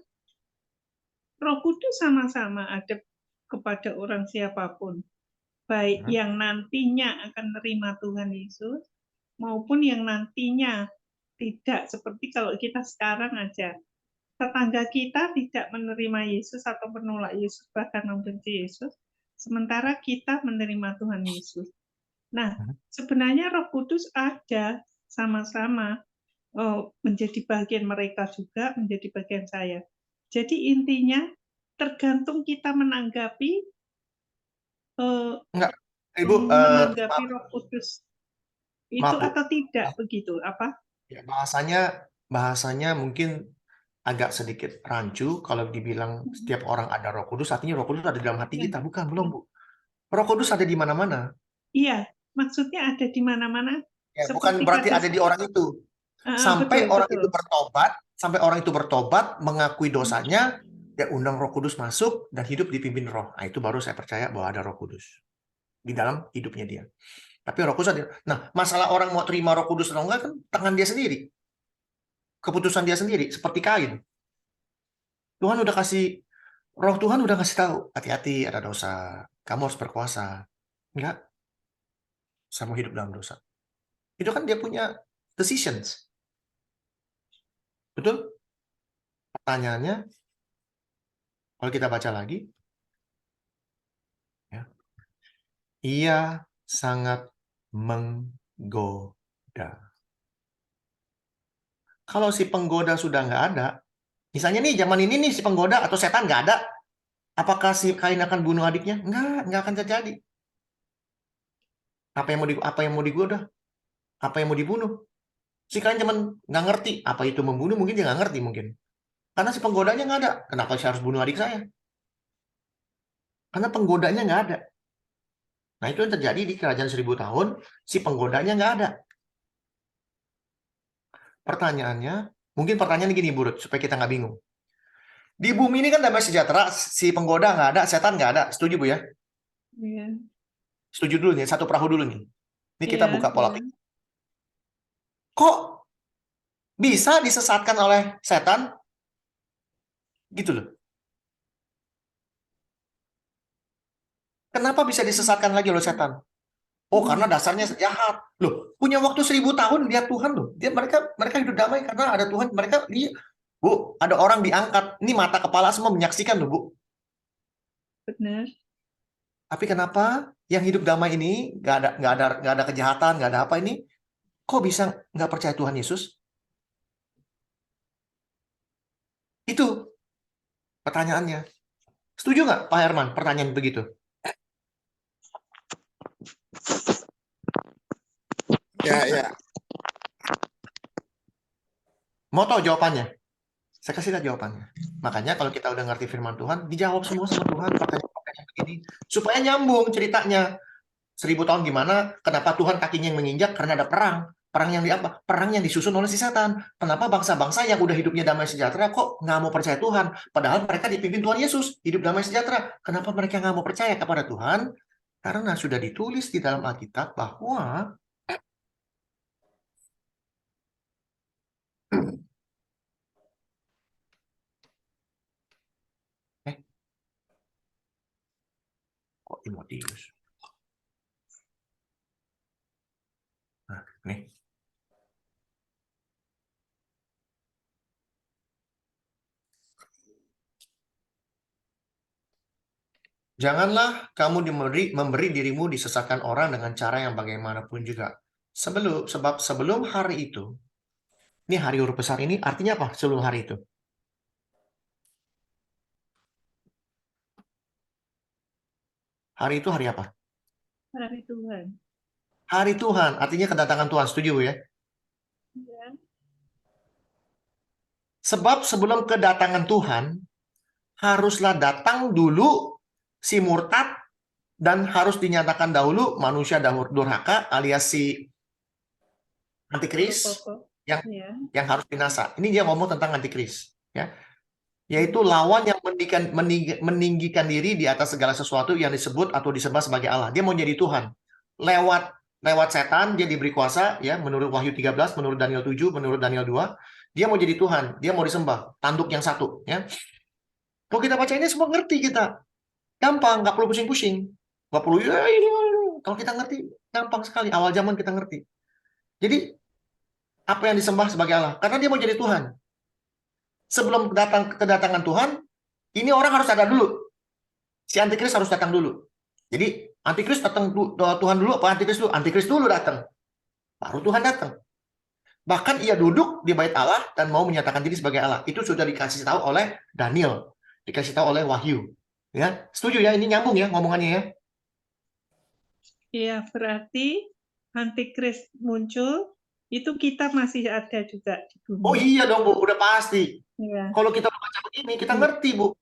Speaker 5: Roh Kudus sama-sama ada kepada orang siapapun. Baik yang nantinya akan menerima Tuhan Yesus, maupun yang nantinya tidak. Seperti kalau kita sekarang aja, tetangga kita tidak menerima Yesus atau menolak Yesus, bahkan membenci Yesus, sementara kita menerima Tuhan Yesus. Nah, sebenarnya Roh Kudus ada sama-sama menjadi bagian mereka juga, menjadi bagian saya. Jadi intinya tergantung kita menanggapi
Speaker 4: Enggak, Ibu,
Speaker 5: menanggapi
Speaker 4: maaf,
Speaker 5: Roh Kudus itu
Speaker 4: maaf, Bu.
Speaker 5: atau tidak begitu apa?
Speaker 4: Ya, bahasanya mungkin agak sedikit rancu kalau dibilang setiap orang ada Roh Kudus, artinya Roh Kudus ada di dalam hati kita. Bukan, belum, Bu. Roh Kudus ada di mana-mana.
Speaker 5: Iya, maksudnya ada di mana-mana.
Speaker 4: Ya, bukan berarti ada di orang itu. Sampai
Speaker 5: Betul,
Speaker 4: orang
Speaker 5: betul.
Speaker 4: itu bertobat, mengakui dosanya, ya undang Roh Kudus masuk dan hidup dipimpin Roh. Nah, itu baru saya percaya bahwa ada Roh Kudus di dalam hidupnya dia. Tapi Roh Kudus ada. Nah, masalah orang mau terima Roh Kudus atau enggak kan tangan dia sendiri. Keputusan dia sendiri, seperti Kain. Tuhan udah kasih, Roh Tuhan udah kasih tahu, hati-hati ada dosa. Kamu harus berkuasa. Enggak, saya mau hidup dalam dosa. Itu kan dia punya decisions. Betul? Pertanyaannya, kalau kita baca lagi, ya, ia sangat menggoda. Kalau si penggoda sudah nggak ada, misalnya nih zaman ini nih si penggoda atau setan nggak ada, apakah si Kain akan bunuh adiknya? Nggak akan terjadi. Apa yang mau digoda? Apa yang mau dibunuh? Si Kain cuman nggak ngerti apa itu membunuh, mungkin dia nggak ngerti mungkin. Karena si penggodanya nggak ada. Kenapa saya harus bunuh adik saya? Karena penggodanya nggak ada. Nah itu yang terjadi di kerajaan 1000 tahun, si penggodanya nggak ada. Pertanyaannya, mungkin pertanyaannya gini, Burut, supaya kita nggak bingung. Di bumi ini kan damai sejahtera, si penggoda nggak ada, setan nggak ada. Setuju, Bu, ya?
Speaker 5: Iya.
Speaker 4: Setuju dulu nih, satu perahu dulu nih. Ini kita
Speaker 5: Iya,
Speaker 4: buka pola
Speaker 5: iya.
Speaker 4: pikir. Kok bisa disesatkan oleh setan? Gitu loh. Kenapa bisa disesatkan lagi oleh setan? Oh, karena dasarnya jahat. Loh, punya waktu 1000 tahun lihat Tuhan loh. Mereka hidup damai karena ada Tuhan. Mereka Bu, ada orang diangkat. Ini mata kepala semua menyaksikan loh, Bu.
Speaker 5: Benar.
Speaker 4: Tapi kenapa yang hidup damai ini nggak ada kejahatan, nggak ada apa ini? Kok bisa nggak percaya Tuhan Yesus? Itu pertanyaannya. Setuju nggak, Pak Herman? Pertanyaan begitu.
Speaker 3: Ya.
Speaker 4: Mau tahu jawabannya? Saya kasih lihat jawabannya. Makanya kalau kita udah ngerti firman Tuhan, dijawab semua sama Tuhan pertanyaan begini. Supaya nyambung ceritanya. 1000 tahun gimana? Kenapa Tuhan kakinya yang menginjak? Karena ada perang. Perang yang apa? Perang yang disusun oleh si setan. Kenapa bangsa-bangsa yang udah hidupnya damai sejahtera kok nggak mau percaya Tuhan? Padahal mereka dipimpin Tuhan Yesus, hidup damai sejahtera. Kenapa mereka nggak mau percaya kepada Tuhan? Karena sudah ditulis di dalam Alkitab bahwa kok Timotius? Nah, nih. Janganlah kamu memberi dirimu disesatkan orang dengan cara yang bagaimanapun juga. Sebab sebelum hari itu, ini hari huruf besar ini artinya apa? Sebelum hari itu. Hari itu hari apa?
Speaker 5: Hari Tuhan.
Speaker 4: Hari Tuhan, artinya kedatangan Tuhan. Setuju, Bu, ya?
Speaker 5: Ya.
Speaker 4: Sebab sebelum kedatangan Tuhan, haruslah datang dulu si murtad dan harus dinyatakan dahulu manusia durhaka alias si antikris yang harus binasa. Ini dia ngomong tentang antikris, ya. Yaitu lawan yang meninggikan diri di atas segala sesuatu yang disebut atau disembah sebagai Allah. Dia mau jadi Tuhan. Lewat setan dia diberi kuasa, ya, menurut Wahyu 13, menurut Daniel 7, menurut Daniel 2, dia mau jadi Tuhan, dia mau disembah, tanduk yang satu, ya. Kalau kita baca ini semua ngerti kita. Gampang, nggak perlu pusing-pusing. Nggak perlu, ya, kalau kita ngerti, gampang sekali. Awal zaman kita ngerti. Jadi, apa yang disembah sebagai Allah? Karena dia mau jadi Tuhan. Sebelum kedatangan Tuhan, ini orang harus ada dulu. Si antikris harus datang dulu. Jadi, antikris datang Tuhan dulu, apa antikris dulu? Antikris dulu datang. Baru Tuhan datang. Bahkan ia duduk di bait Allah dan mau menyatakan diri sebagai Allah. Itu sudah dikasih tahu oleh Daniel, dikasih tahu oleh Wahyu. Ya, setuju ya? Ini nyambung ya ngomongannya ya.
Speaker 5: Iya, berarti antikris muncul, itu kita masih ada juga di
Speaker 4: Oh
Speaker 5: bumi.
Speaker 4: iya dong Bu, udah pasti.
Speaker 5: Iya.
Speaker 4: Kalau kita baca begini, kita ngerti Bu.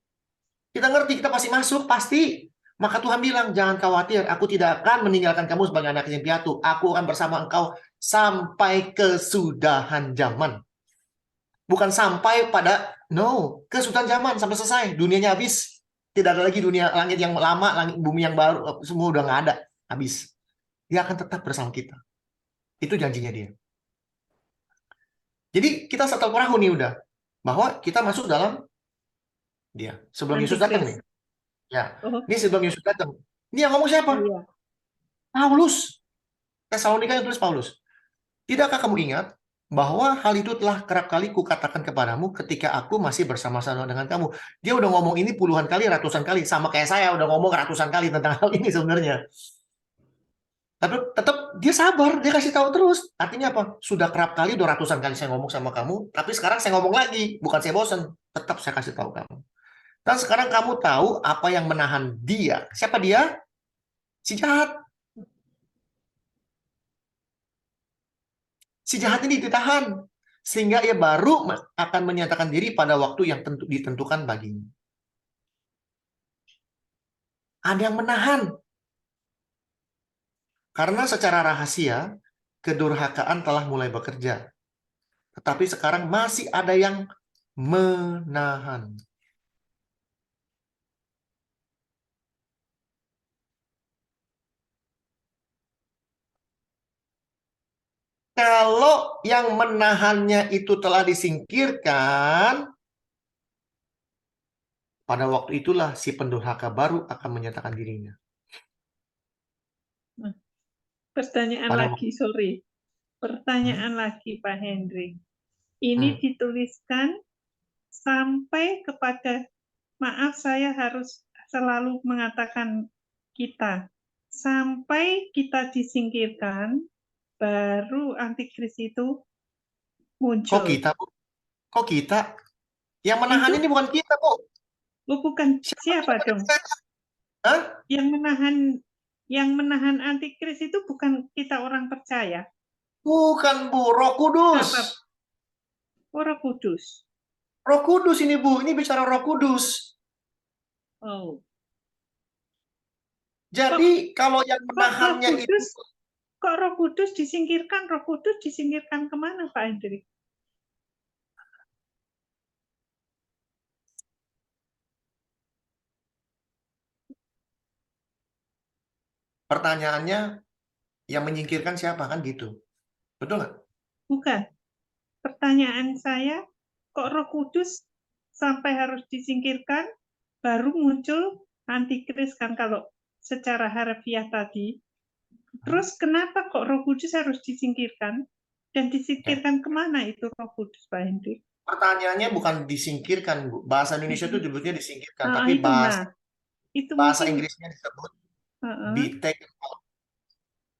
Speaker 4: Kita ngerti, kita pasti masuk, pasti. Maka Tuhan bilang, jangan khawatir, aku tidak akan meninggalkan kamu sebagai anak yatim piatu. Aku akan bersama engkau sampai kesudahan zaman. Bukan sampai pada, no, kesudahan zaman, sampai selesai. Dunianya habis. Tidak ada lagi dunia langit yang lama, langit bumi yang baru, semua udah nggak ada. Habis. Dia akan tetap bersama kita. Itu janjinya dia. Jadi kita setel perahu nih udah. Bahwa kita masuk dalam dia. Sebelum Yesus datang nih. Ya,
Speaker 5: Oh,
Speaker 4: ini sebelum Yesus datang. Ini yang ngomong siapa?
Speaker 5: iya.
Speaker 4: Paulus. Tesalonika yang tulis Paulus. Tidakkah kamu ingat bahwa hal itu telah kerap kali kukatakan kepadamu ketika aku masih bersama-sama dengan kamu. Dia udah ngomong ini puluhan kali, ratusan kali. Sama kayak saya udah ngomong ratusan kali tentang hal ini sebenarnya. Tapi tetap dia sabar, dia kasih tahu terus. Artinya apa? Sudah kerap kali, udah ratusan kali saya ngomong sama kamu, tapi sekarang saya ngomong lagi. Bukan saya bosan, tetap saya kasih tahu kamu. Dan sekarang kamu tahu apa yang menahan dia. Siapa dia? Si jahat. Si jahat ini ditahan. Sehingga ia baru akan menyatakan diri pada waktu yang ditentukan baginya. Ada yang menahan. Karena secara rahasia, kedurhakaan telah mulai bekerja. Tetapi sekarang masih ada yang menahan. Kalau yang menahannya itu telah disingkirkan, pada waktu itulah si pendurhaka baru akan menyatakan dirinya.
Speaker 5: Pertanyaan
Speaker 4: Pada
Speaker 5: lagi, sorry. Pertanyaan lagi, Pak Hendrik. Ini dituliskan sampai kepada, maaf saya harus selalu mengatakan kita, sampai kita disingkirkan, baru antikris itu muncul.
Speaker 4: Kok kita, Bu? Kok kita? Yang menahan
Speaker 5: Itu-
Speaker 4: ini bukan kita, Bu.
Speaker 5: Oh, bukan siapa dong?
Speaker 4: Hah?
Speaker 5: Yang menahan antikris itu bukan kita orang percaya.
Speaker 4: Bukan, Bu. Roh Kudus.
Speaker 5: Apa? Oh, Roh Kudus.
Speaker 4: Roh Kudus ini, Bu. Ini bicara Roh Kudus.
Speaker 5: Oh.
Speaker 4: Jadi, kalau yang menahannya itu...
Speaker 5: Kok Roh Kudus disingkirkan? Roh Kudus disingkirkan kemana, Pak Hendrik?
Speaker 4: Pertanyaannya, yang menyingkirkan siapa? Kan gitu. Betul nggak?
Speaker 5: Bukan. Pertanyaan saya, kok Roh Kudus sampai harus disingkirkan, baru muncul antikris kan kalau secara harfiah tadi. Terus kenapa kok Roh Kudus harus disingkirkan? Dan disingkirkan kemana itu Roh Kudus, Pak Hendrik?
Speaker 4: Pertanyaannya bukan disingkirkan, Bu. Bahasa Indonesia itu disebutnya disingkirkan, tapi
Speaker 5: itu, itu
Speaker 4: bahasa
Speaker 5: mungkin,
Speaker 4: Inggrisnya disebut be taken out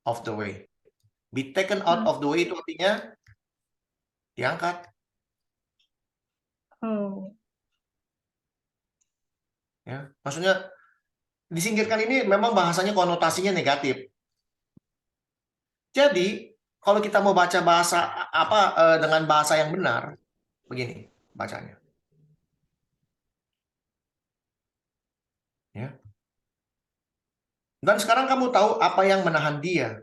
Speaker 4: of the way. Be taken out of the way itu artinya diangkat.
Speaker 5: Oh.
Speaker 4: Ya, maksudnya disingkirkan ini memang bahasanya konotasinya negatif. Jadi kalau kita mau baca bahasa dengan bahasa yang benar, begini bacanya. Ya. Dan sekarang kamu tahu apa yang menahan dia.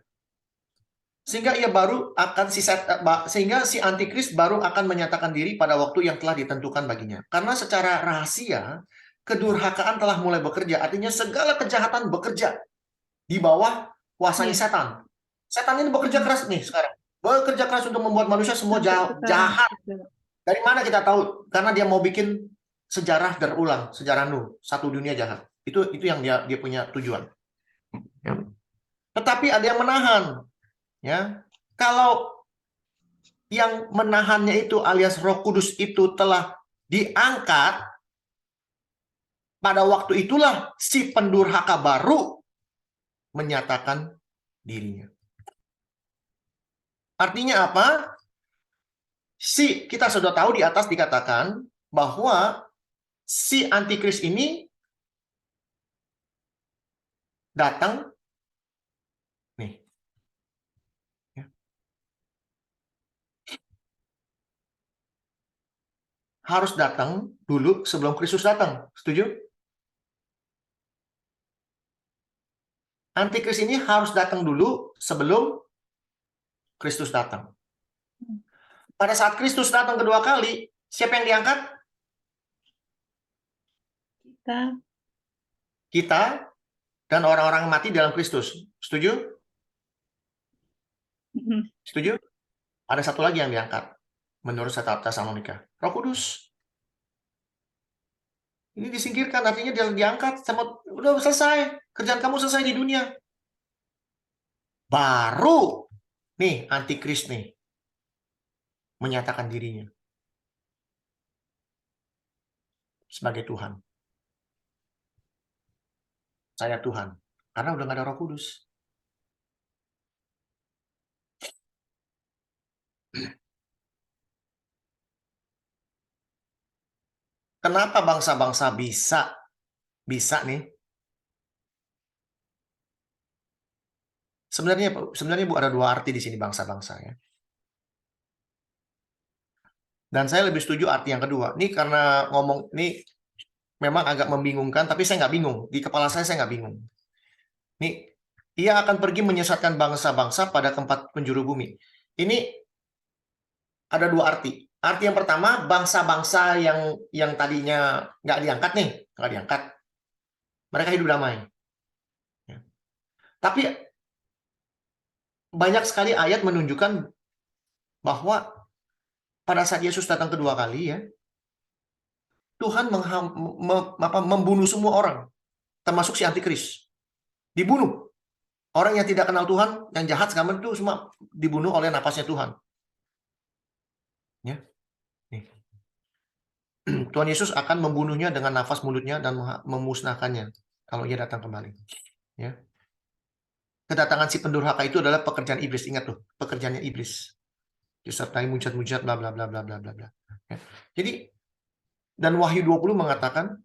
Speaker 4: Sehingga ia baru akan sehingga si antikris baru akan menyatakan diri pada waktu yang telah ditentukan baginya. Karena secara rahasia kedurhakaan telah mulai bekerja, artinya segala kejahatan bekerja di bawah kuasanya setan. Setan ini bekerja keras nih sekarang. Bekerja keras untuk membuat manusia semua jahat. Dari mana kita tahu? Karena dia mau bikin sejarah berulang, sejarah Nuh, satu dunia jahat. Itu yang dia punya tujuan. Ya. Tetapi ada yang menahan. Ya, kalau yang menahannya itu alias Roh Kudus itu telah diangkat, pada waktu itulah si pendurhaka baru menyatakan dirinya. Artinya apa? kita sudah tahu di atas dikatakan bahwa si antikris ini datang nih. Ya. Harus datang dulu sebelum Kristus datang. Setuju? Antikris ini harus datang dulu sebelum Kristus datang. Pada saat Kristus datang kedua kali, siapa yang diangkat? Kita dan orang-orang mati dalam Kristus. Setuju? Setuju? Ada satu lagi yang diangkat. Menurut 1 Tesalonika. Roh Kudus. Ini disingkirkan, artinya dia diangkat. Udah selesai. Kerjaan kamu selesai di dunia. Baru nih antikris nih menyatakan dirinya sebagai Tuhan. Saya Tuhan. Karena udah nggak ada Roh Kudus. Kenapa bangsa-bangsa bisa nih? Sebenarnya Bu, ada dua arti di sini bangsa-bangsa ya. Dan saya lebih setuju arti yang kedua. Ini karena ngomong ini memang agak membingungkan, tapi saya nggak bingung. Di kepala saya nggak bingung. Nih, ia akan pergi menyesatkan bangsa-bangsa pada tempat penjuru bumi. Ini ada dua arti. Arti yang pertama, bangsa-bangsa yang tadinya nggak diangkat nih, nggak diangkat. Mereka hidup damai. Ya. Tapi banyak sekali ayat menunjukkan bahwa pada saat Yesus datang kedua kali ya, Tuhan membunuh semua orang, termasuk si antikris. Dibunuh. Orang yang tidak kenal Tuhan, yang jahat sekarang itu semua dibunuh oleh napasnya Tuhan. Ya. Nih. Tuhan Yesus akan membunuhnya dengan nafas mulutnya dan memusnahkannya kalau ia datang kembali. Ya. Kedatangan si pendurhaka itu adalah pekerjaan iblis. Ingat tuh, pekerjaannya iblis. Disertai mujizat-mujizat bla bla bla bla bla bla bla. Ya. Jadi dan Wahyu 20 mengatakan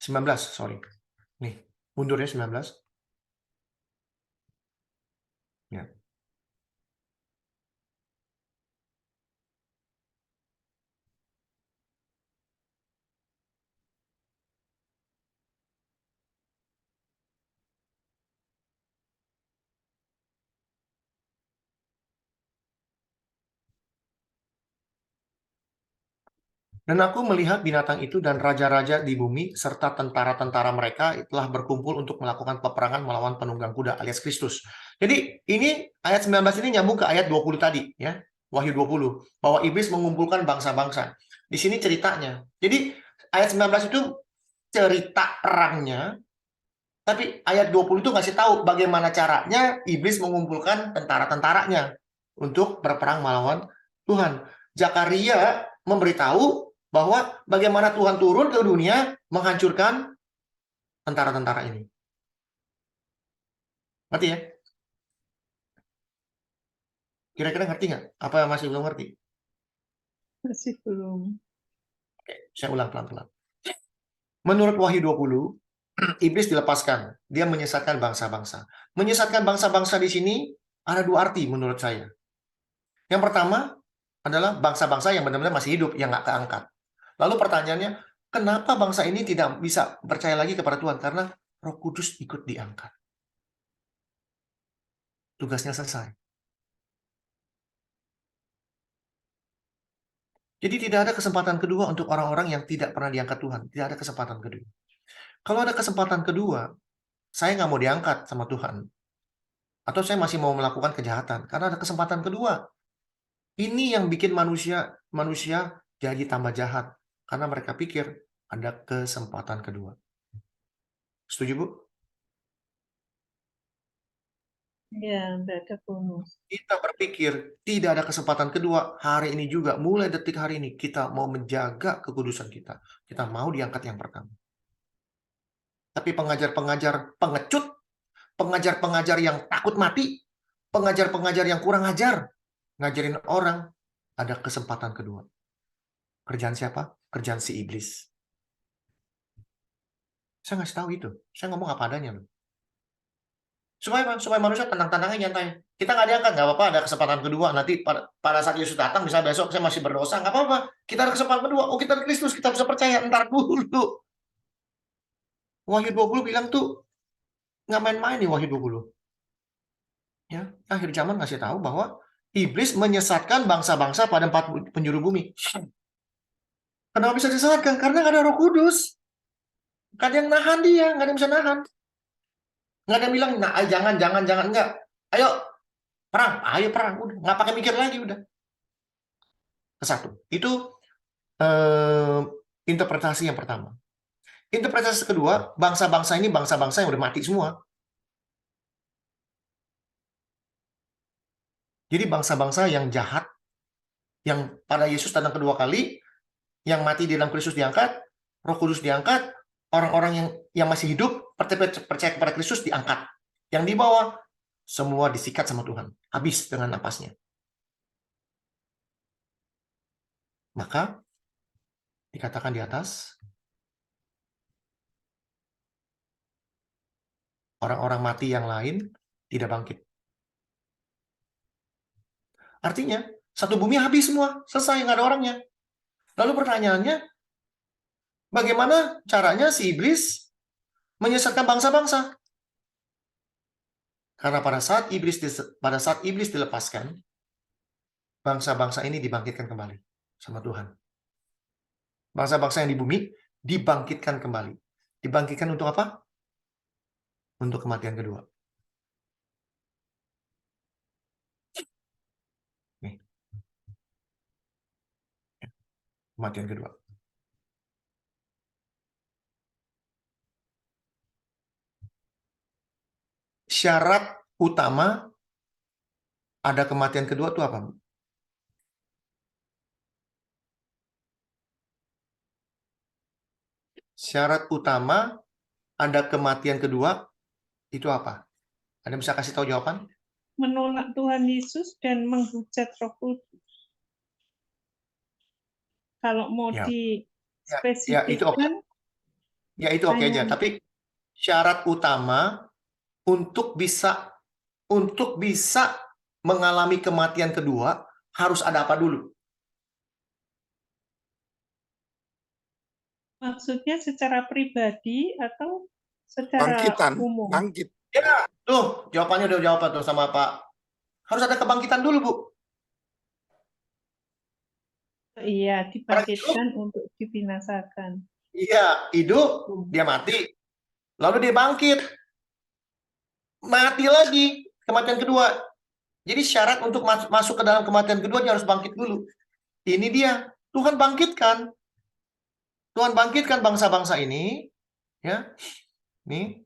Speaker 4: 19, sorry. Nih, mundurnya 19. Ya. Dan aku melihat binatang itu dan raja-raja di bumi serta tentara-tentara mereka telah berkumpul untuk melakukan peperangan melawan penunggang kuda alias Kristus. Jadi ini ayat 19 ini nyambung ke ayat 20 tadi ya. Wahyu 20 bahwa iblis mengumpulkan bangsa-bangsa. Di sini ceritanya. Jadi ayat 19 itu cerita perangnya, tapi ayat 20 itu ngasih tahu bagaimana caranya iblis mengumpulkan tentara-tentaranya untuk berperang melawan Tuhan. Zakaria memberitahu bahwa bagaimana Tuhan turun ke dunia menghancurkan tentara-tentara ini. Ngerti ya? Kira-kira ngerti nggak? Apa masih belum ngerti?
Speaker 5: Masih belum.
Speaker 4: Oke, saya ulang pelan-pelan. Menurut Wahyu 20, iblis dilepaskan. Dia menyesatkan bangsa-bangsa. Menyesatkan bangsa-bangsa di sini ada dua arti menurut saya. Yang pertama adalah bangsa-bangsa yang benar-benar masih hidup, yang nggak keangkat. Lalu pertanyaannya, kenapa bangsa ini tidak bisa percaya lagi kepada Tuhan? Karena Roh Kudus ikut diangkat. Tugasnya selesai. Jadi tidak ada kesempatan kedua untuk orang-orang yang tidak pernah diangkat Tuhan. Tidak ada kesempatan kedua. Kalau ada kesempatan kedua, saya nggak mau diangkat sama Tuhan. Atau saya masih mau melakukan kejahatan. Karena ada kesempatan kedua. Ini yang bikin manusia jadi tambah jahat. Karena mereka pikir ada kesempatan kedua. Setuju, Bu?
Speaker 5: Ya, tidak ada bonus.
Speaker 4: Kita berpikir tidak ada kesempatan kedua hari ini juga. Mulai detik hari ini kita mau menjaga kekudusan kita. Kita mau diangkat yang pertama. Tapi pengajar-pengajar pengecut, pengajar-pengajar yang takut mati, pengajar-pengajar yang kurang ajar ngajarin orang, ada kesempatan kedua. Kerjaan siapa? Kerjaan si iblis. Saya ngasih tahu itu. Saya ngomong apa adanya loh. Supaya manusia tenang-tenangnya, nyantai. Kita nggak diangkat, nggak apa-apa, ada kesempatan kedua. Nanti pada saat Yesus datang, bisa besok saya masih berdosa, nggak apa-apa. Kita ada kesempatan kedua. Oh, kita ada Kristus, kita bisa percaya. Ntar dulu. Wahyu 20 bilang tuh, nggak main-main nih Wahyu 20. Ya, akhir zaman ngasih tahu bahwa iblis menyesatkan bangsa-bangsa pada 4 penjuru bumi. Kenapa bisa disesatkan? Karena nggak ada Roh Kudus. Nggak ada yang nahan dia, nggak ada yang bisa nahan. Nggak ada yang bilang, nah jangan, enggak. Ayo, perang, udah. Nggak pakai mikir lagi, udah. Kesatu. Itu interpretasi yang pertama. Interpretasi kedua, bangsa-bangsa ini bangsa-bangsa yang udah mati semua. Jadi bangsa-bangsa yang jahat, yang pada Yesus datang kedua kali, yang mati di dalam Kristus diangkat, Roh Kudus diangkat, orang-orang yang masih hidup percaya kepada Kristus diangkat. Yang di bawah semua disikat sama Tuhan, habis dengan napasnya. Maka dikatakan di atas, orang-orang mati yang lain tidak bangkit. Artinya, satu bumi habis semua, selesai, nggak ada orangnya. Lalu pertanyaannya, bagaimana caranya si iblis menyesatkan bangsa-bangsa? Karena pada saat iblis dilepaskan, bangsa-bangsa ini dibangkitkan kembali sama Tuhan. Bangsa-bangsa yang di bumi dibangkitkan kembali. Dibangkitkan untuk apa? Untuk kematian kedua. Nih. Kematian kedua. Syarat utama ada kematian kedua itu apa? Syarat utama ada kematian kedua itu apa? Ada yang bisa kasih tahu jawaban?
Speaker 5: Menolak Tuhan Yesus dan menghujat Roh Kudus. Kalau mau
Speaker 4: Ya.
Speaker 5: dispesifikkan,
Speaker 4: itu oke aja. Tapi syarat utama untuk bisa mengalami kematian kedua harus ada apa dulu?
Speaker 5: maksudnya secara pribadi atau secara
Speaker 3: Bangkitan,
Speaker 5: umum?
Speaker 3: bangkit.
Speaker 4: Ya, tuh jawabannya udah jawab tuh sama Pak. Harus ada kebangkitan dulu, Bu.
Speaker 5: Iya, dibangkitkan untuk dibinasakan.
Speaker 4: Iya, hidup, dia mati. Lalu dia bangkit. Mati lagi, kematian kedua. Jadi syarat untuk masuk ke dalam kematian kedua dia harus bangkit dulu. Ini dia, Tuhan bangkitkan. Tuhan bangkitkan bangsa-bangsa ini, ya. Nih.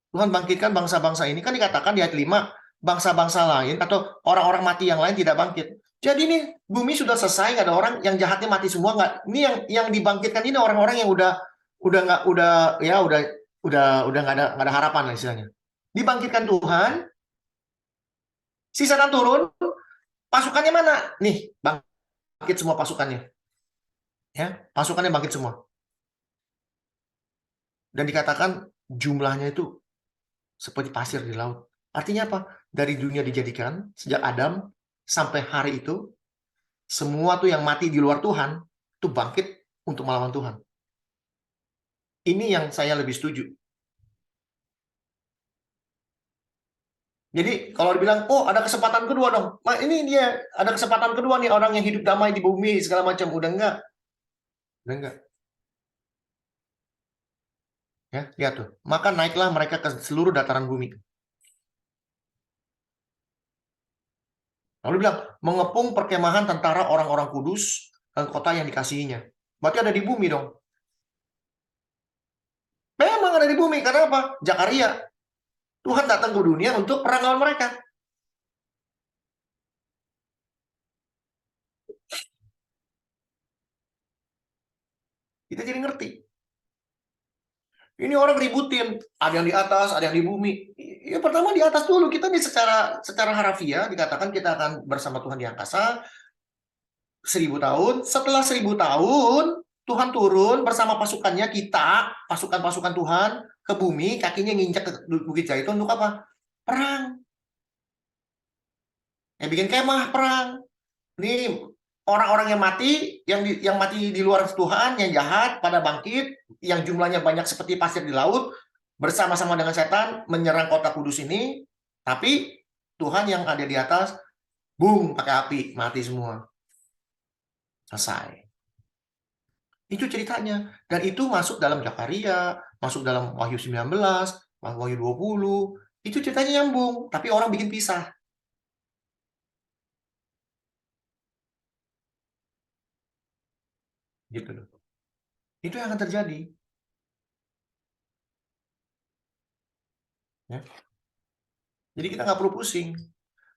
Speaker 4: Tuhan bangkitkan bangsa-bangsa ini, kan dikatakan di ayat 5, bangsa-bangsa lain atau orang-orang mati yang lain tidak bangkit. Jadi ini bumi sudah selesai, nggak ada orang yang jahatnya mati semua, nggak. Ini yang dibangkitkan ini orang-orang yang udah nggak ada harapan lah istilahnya. Dibangkitkan Tuhan, si setan turun, pasukannya mana? Nih, bangkit semua pasukannya. Ya, pasukannya bangkit semua. Dan dikatakan jumlahnya itu seperti pasir di laut. Artinya apa? Dari dunia dijadikan, sejak Adam sampai hari itu, semua tuh yang mati di luar Tuhan, itu bangkit untuk melawan Tuhan. Ini yang saya lebih setuju. Jadi kalau dibilang, oh ada kesempatan kedua dong. Nah, ini dia, ada kesempatan kedua nih orang yang hidup damai di bumi, segala macam. Udah enggak. Udah enggak. Ya, lihat tuh. Maka naiklah mereka ke seluruh dataran bumi. Lalu bilang, mengepung perkemahan tentara orang-orang kudus dan kota yang dikasihinya. Berarti ada di bumi dong. Memang ada di bumi. Karena apa? Zakaria. Tuhan datang ke dunia untuk perang lawan mereka. Kita jadi ngerti. Ini orang ributin. Ada yang di atas, ada yang di bumi. Ya pertama di atas dulu, kita nih secara harafiah dikatakan kita akan bersama Tuhan di angkasa 1000 tahun. Setelah 1000 tahun Tuhan turun bersama pasukannya, kita pasukan-pasukan Tuhan ke bumi, kakinya nginjak ke Bukit Zaitun untuk apa? Perang. Bikin kemah perang. Ini orang-orang yang mati, yang mati di luar Tuhan, yang jahat pada bangkit, yang jumlahnya banyak seperti pasir di laut, bersama-sama dengan setan menyerang kota kudus ini. Tapi Tuhan yang ada di atas, boom, pakai api, mati semua. Selesai. Itu ceritanya. Dan itu masuk dalam Zakaria, masuk dalam Wahyu 19, Wahyu 20. Itu ceritanya nyambung, tapi orang bikin pisah. Gitu loh. Itu yang akan terjadi. Ya. Jadi kita nggak perlu pusing.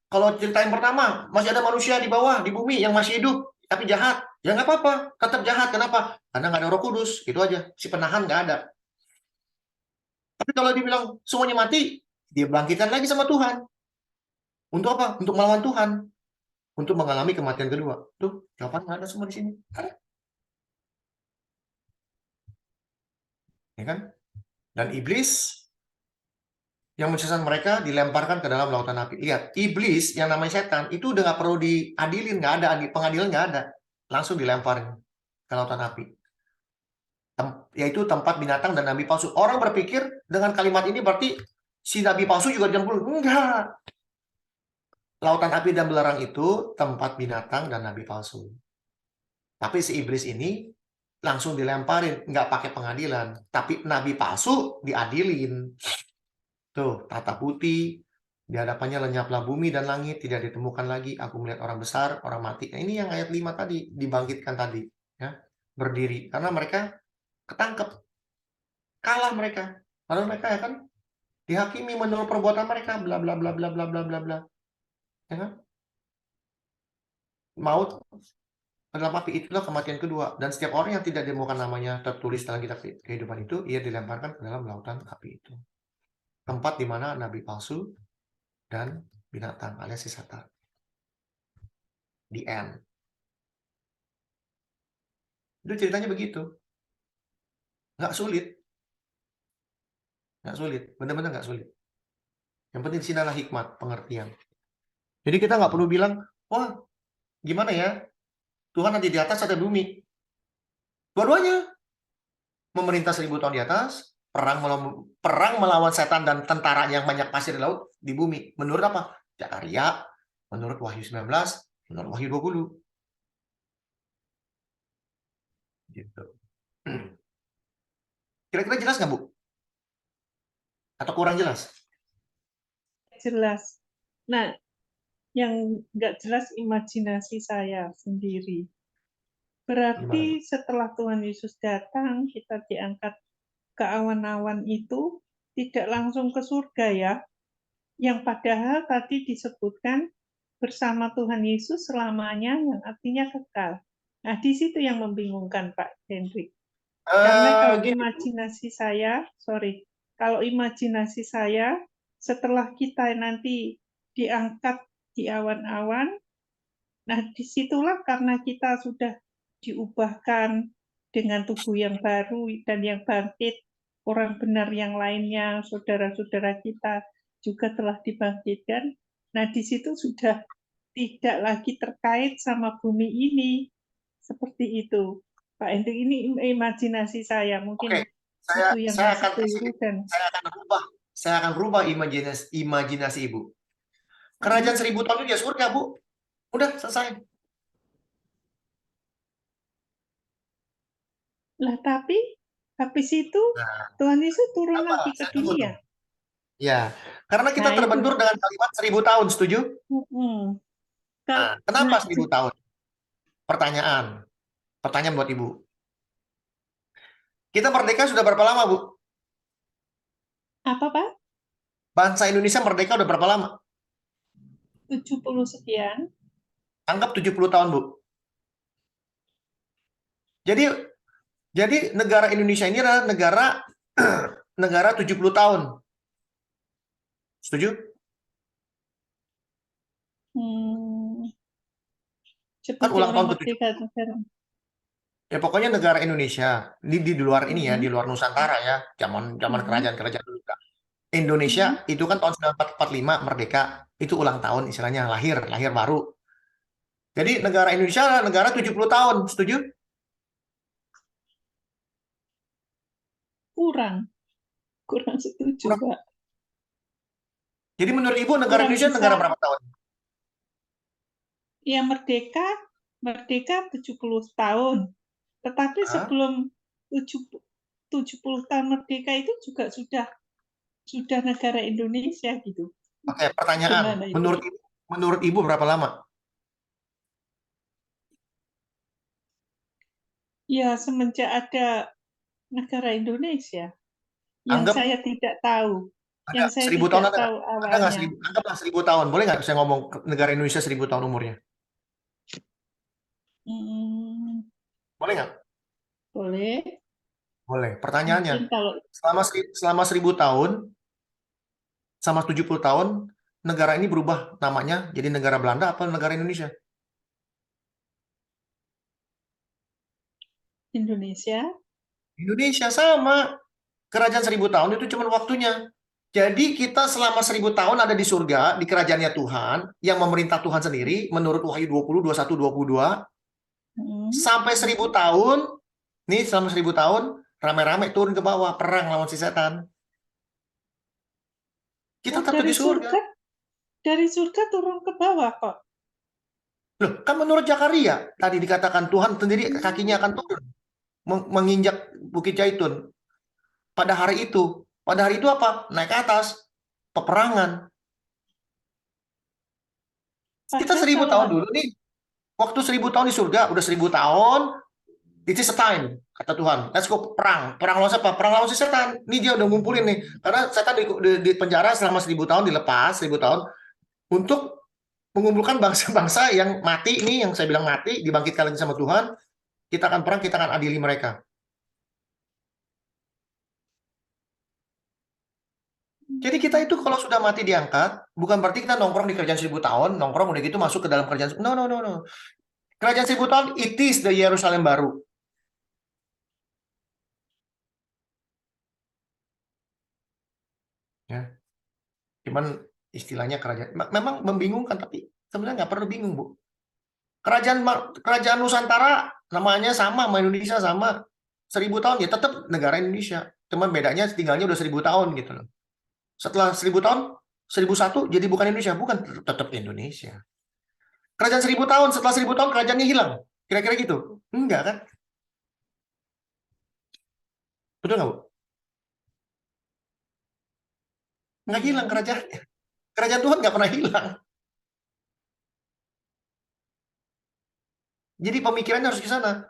Speaker 4: Kalau cerita yang pertama, masih ada manusia di bawah, di bumi yang masih hidup, tapi jahat. Ya nggak apa-apa, tetap jahat. Kenapa? Karena nggak ada Roh Kudus. Itu aja. Si penahan nggak ada. Tapi kalau dibilang semuanya mati, dia bangkitkan lagi sama Tuhan. Untuk apa? Untuk melawan Tuhan. Untuk mengalami kematian kedua. Tuh, jawaban nggak ada semua di sini. Ada. Ya kan? Dan iblis yang menyesatkan mereka dilemparkan ke dalam lautan api. Lihat, iblis yang namanya setan itu udah nggak perlu diadilin, nggak ada pengadilan, nggak ada, langsung dilemparin ke lautan api. Yaitu tempat binatang dan nabi palsu. Orang berpikir dengan kalimat ini berarti si nabi palsu juga dijemput. Enggak. Lautan api dan belerang itu tempat binatang dan nabi palsu. Tapi si iblis ini langsung dilemparin, nggak pakai pengadilan. Tapi nabi palsu diadilin. Tuh, tata putih, di hadapannya lenyaplah bumi dan langit, tidak ditemukan lagi. Aku melihat orang besar, orang mati. Nah, ini yang ayat 5 tadi, dibangkitkan tadi. Ya, berdiri. Karena mereka ketangkep. Kalah mereka. Lalu mereka ya kan, dihakimi menurut perbuatan mereka. Bla bla bla bla bla bla bla bla. Ya kan? Maut dalam api, itulah kematian kedua. Dan setiap orang yang tidak ditemukan namanya tertulis dalam kitab kehidupan itu, ia dilemparkan ke dalam lautan api itu. Tempat di mana nabi palsu dan binatang alias si setan. The end. Itu ceritanya begitu. Nggak sulit. Nggak sulit. Benar-benar nggak sulit. Yang penting sini adalah hikmat, pengertian. Jadi kita nggak perlu bilang, wah gimana ya, Tuhan nanti di atas ada bumi. Dua-duanya. Memerintah 1000 tahun di atas, perang melawan setan dan tentara yang banyak pasir di laut di bumi. Menurut apa? Zakaria, menurut Wahyu 19, menurut Wahyu 20. Gitu. Kira-kira jelas nggak, Bu? Atau kurang jelas?
Speaker 5: Jelas. Nah, yang nggak jelas imajinasi saya sendiri. Berarti setelah Tuhan Yesus datang, kita diangkat ke awan-awan itu, tidak langsung ke surga ya. Yang padahal tadi disebutkan bersama Tuhan Yesus selamanya, yang artinya kekal. Nah, di situ yang membingungkan Pak Hendrik. Karena kalau imajinasi saya, kalau imajinasi saya, setelah kita nanti diangkat di awan-awan, nah disitulah karena kita sudah diubahkan dengan tubuh yang baru dan yang bangkit, orang benar yang lainnya, saudara-saudara kita juga telah dibangkitkan. Nah, di situ sudah tidak lagi terkait sama bumi ini. Seperti itu. Pak Hendrik, ini imajinasi saya. Mungkin
Speaker 4: saya akan rubah imajinasi Ibu. Kerajaan 1000 tahun itu dia surga, Bu. Udah, selesai.
Speaker 5: Lah, tapi habis itu Tuhan Yesus turun lagi ke dunia.
Speaker 4: Ya, karena kita terbentur dengan kalimat 1000 tahun, setuju? Nah, kenapa 1000 tahun? Pertanyaan buat Ibu. Kita merdeka sudah berapa lama, Bu?
Speaker 5: Apa, Pak?
Speaker 4: Bangsa Indonesia merdeka udah berapa lama?
Speaker 5: 70 sekian.
Speaker 4: Anggap 70 tahun, Bu. Jadi negara Indonesia ini adalah negara 70 tahun. Setuju?
Speaker 5: Hmm,
Speaker 4: Kan
Speaker 5: seperti
Speaker 4: ulang
Speaker 5: orang
Speaker 4: tahun ke-70.
Speaker 5: merdeka negara.
Speaker 4: Ya pokoknya negara Indonesia di luar ini ya, di luar Nusantara ya, zaman kerajaan-kerajaan dulu Kak. Indonesia itu kan tahun 1945 merdeka, itu ulang tahun istilahnya, lahir baru. Jadi negara Indonesia adalah negara 70 tahun, setuju?
Speaker 5: Kurang setuju,
Speaker 4: Kurang.
Speaker 5: Pak.
Speaker 4: Jadi menurut Ibu negara
Speaker 5: Kurang
Speaker 4: Indonesia
Speaker 5: bisa.
Speaker 4: negara berapa tahun?
Speaker 5: Ya merdeka 70 tahun. Tetapi sebelum 70 tahun merdeka itu juga sudah negara Indonesia gitu.
Speaker 4: Oke, pertanyaan.
Speaker 5: Gimana itu?
Speaker 4: Menurut Ibu berapa lama?
Speaker 5: Ya semenjak ada negara Indonesia yang
Speaker 4: Anggap
Speaker 5: saya tidak tahu.
Speaker 4: ada
Speaker 5: Yang saya
Speaker 4: 1000 tahun
Speaker 5: tidak
Speaker 4: ada
Speaker 5: tahu
Speaker 4: nggak? Ada nggak
Speaker 5: awalnya.
Speaker 4: 1000? Anggaplah 1000 tahun. Boleh nggak saya ngomong negara Indonesia 1000 tahun umurnya?
Speaker 5: Hmm,
Speaker 4: Boleh nggak?
Speaker 5: boleh.
Speaker 4: Boleh.
Speaker 5: Mungkin
Speaker 4: Pertanyaannya,
Speaker 5: kalau
Speaker 4: selama 1000 tahun, sama 70 tahun, negara ini berubah namanya jadi negara Belanda apa negara Indonesia?
Speaker 5: Indonesia,
Speaker 4: Indonesia sama. Kerajaan 1000 tahun itu cuma waktunya. Jadi kita selama 1000 tahun ada di surga, di kerajaannya Tuhan, yang memerintah Tuhan sendiri, menurut Wahyu 20, 21, 22, sampai 1000 tahun, nih selama 1000 tahun, rame-rame turun ke bawah, perang lawan si setan. Kita tetap di surga.
Speaker 5: Dari surga turun ke bawah kok.
Speaker 4: Loh, kan menurut Zakaria, tadi dikatakan Tuhan sendiri kakinya akan turun, menginjak Bukit Zaitun. Pada hari itu apa? Naik ke atas, peperangan. Kita 1000 tahun dulu nih. Waktu 1000 tahun di surga, udah 1000 tahun, it is a time, kata Tuhan. Let's go perang. Perang lawan siapa? Perang lawan si setan. Ini dia udah ngumpulin nih. Karena setan di penjara selama 1000 tahun, dilepas 1000 tahun, untuk mengumpulkan bangsa-bangsa yang mati nih, yang saya bilang mati, dibangkitkan lagi sama Tuhan. Kita akan perang, kita akan adili mereka. Jadi kita itu kalau sudah mati diangkat, bukan berarti kita nongkrong di kerajaan 1000 tahun, nongkrong udah gitu masuk ke dalam kerajaan. No, no, no, no. Kerajaan 1000 tahun, it is the Yerusalem baru. Ya. Cuman istilahnya kerajaan, memang membingungkan, tapi sebenarnya nggak perlu bingung, Bu. Kerajaan Nusantara namanya sama Indonesia, sama 1000 tahun, ya tetap negara Indonesia. Cuman bedanya tinggalnya udah 1000 tahun gitu loh. Setelah 1000 tahun, 1001 jadi bukan Indonesia, bukan, tetap Indonesia. Kerajaan 1000 tahun, setelah 1000 tahun kerajaannya hilang. Kira-kira gitu. Enggak kan? Betul nggak, Bu? Nggak hilang kerajaannya. Kerajaan Tuhan nggak pernah hilang. Jadi pemikirannya harus ke sana.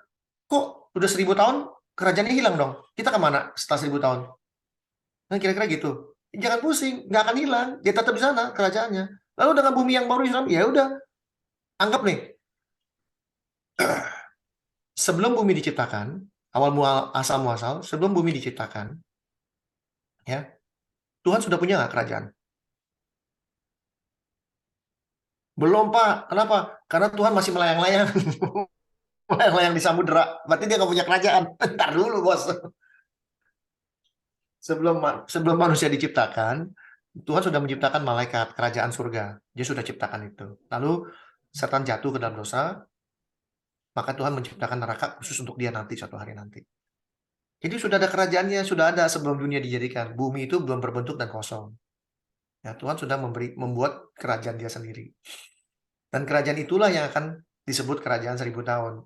Speaker 4: Kok udah 1000 tahun, kerajaannya hilang dong? Kita kemana setelah 1000 tahun? Nah, kira-kira gitu. Jangan pusing, nggak akan hilang. Dia tetap di sana kerajaannya. Lalu dengan bumi yang baru Islam, ya udah. Anggap nih, sebelum bumi diciptakan, awal asal muasal, sebelum bumi diciptakan, ya, Tuhan sudah punya nggak kerajaan? Belum, Pak. Kenapa? Karena Tuhan masih melayang-layang. Melayang-layang di samudera. Berarti dia nggak punya kerajaan. Ntar dulu, bos. Sebelum manusia diciptakan, Tuhan sudah menciptakan malaikat, kerajaan surga. Dia sudah ciptakan itu. Lalu setan jatuh ke dalam dosa, maka Tuhan menciptakan neraka khusus untuk dia nanti, suatu hari nanti. Jadi sudah ada kerajaannya, sudah ada sebelum dunia dijadikan. Bumi itu belum berbentuk dan kosong. Ya, Tuhan sudah membuat kerajaan dia sendiri. Dan kerajaan itulah yang akan disebut kerajaan 1000 tahun.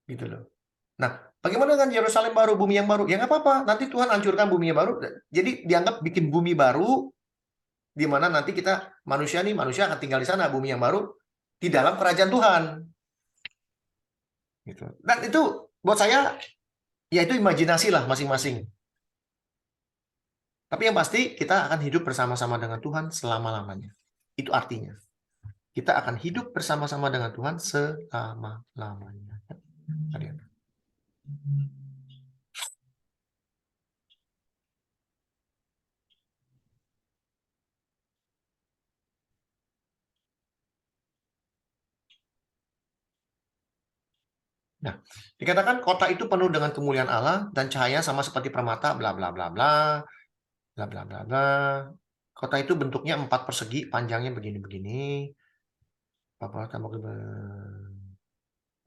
Speaker 4: Gitu loh. Nah, bagaimana dengan Yerusalem baru, bumi yang baru? Ya nggak apa-apa, nanti Tuhan hancurkan bumi yang baru. Jadi dianggap bikin bumi baru, di mana nanti kita manusia akan tinggal di sana, bumi yang baru, di dalam kerajaan Tuhan. Gitu. Dan itu buat saya, ya itu imajinasi lah masing-masing. Tapi yang pasti kita akan hidup bersama-sama dengan Tuhan selama-lamanya. Itu artinya. Kita akan hidup bersama-sama dengan Tuhan selama-lamanya. Nah, dikatakan kota itu penuh dengan kemuliaan Allah dan cahaya sama seperti permata, bla bla bla bla, bla bla bla bla. Kota itu bentuknya 4 persegi, panjangnya begini-begini. Apa tambah ke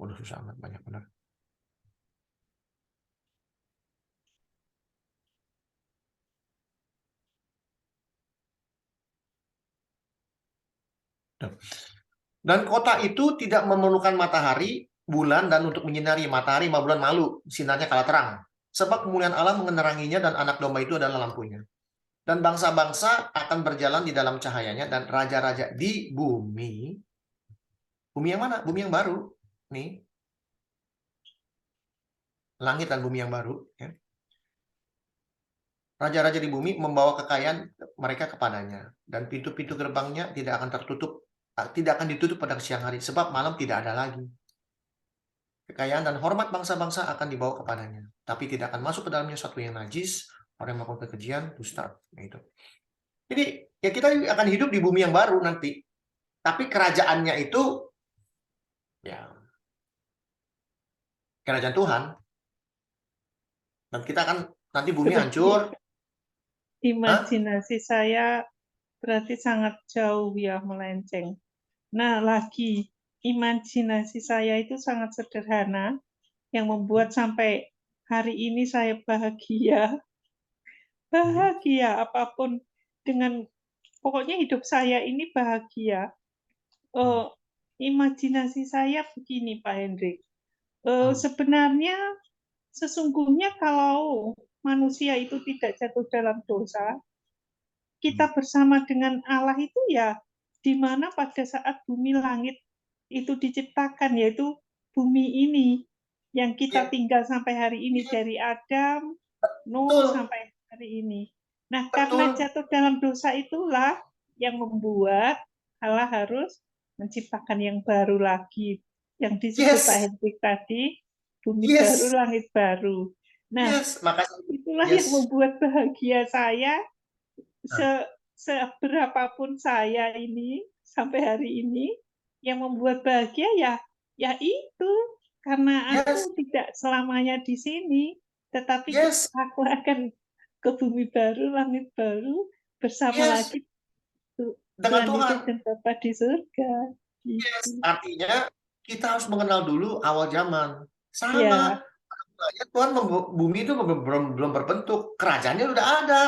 Speaker 4: waduh susah amat, banyak benar. Dan kota itu tidak memerlukan matahari, bulan, dan untuk menyinari. Matahari, 5 bulan malu, sinarnya kalah terang. Sebab kemuliaan Allah meneranginya dan anak domba itu adalah lampunya. Dan bangsa-bangsa akan berjalan di dalam cahayanya dan raja-raja di bumi. Bumi yang mana? Bumi yang baru. Nih. Langit dan bumi yang baru. Ya. Raja-raja di bumi membawa kekayaan mereka kepadanya. Dan pintu-pintu gerbangnya tidak akan tertutup. Tidak akan ditutup pada siang hari. Sebab malam tidak ada lagi. Kekayaan dan hormat bangsa-bangsa akan dibawa kepadanya. Tapi tidak akan masuk ke dalamnya sesuatu yang najis, orang yang melakukan kekejian, dusta. Nah, itu. Jadi, ya kita akan hidup di bumi yang baru nanti. Tapi kerajaannya itu, ya, kerajaan Tuhan. Dan kita akan, nanti bumi hancur.
Speaker 5: Imajinasi saya berarti sangat jauh ya, melenceng. Nah, lagi imajinasi saya itu sangat sederhana, yang membuat sampai hari ini saya bahagia. Bahagia apapun dengan, pokoknya hidup saya ini bahagia. Imajinasi saya begini, Pak Hendrik. Sebenarnya, sesungguhnya kalau manusia itu tidak jatuh dalam dosa, kita bersama dengan Allah itu ya di mana pada saat bumi langit itu diciptakan, yaitu bumi ini yang kita tinggal sampai hari ini, dari Adam, Nuh sampai hari ini. Nah, karena jatuh dalam dosa itulah yang membuat Allah harus menciptakan yang baru lagi, yang disebut Pak Hendrik tadi, bumi baru, langit baru. Nah, itulah yang membuat bahagia saya. Seberapapun saya ini sampai hari ini, yang membuat bahagia ya itu, karena aku tidak selamanya di sini, tetapi aku akan ke bumi baru, langit baru, bersama lagi
Speaker 4: dengan Tuhan
Speaker 5: Yesus dan Bapa di surga.
Speaker 4: Artinya kita harus mengenal dulu awal zaman. Sama. Tuhan bumi itu belum berbentuk, kerajaannya udah ada.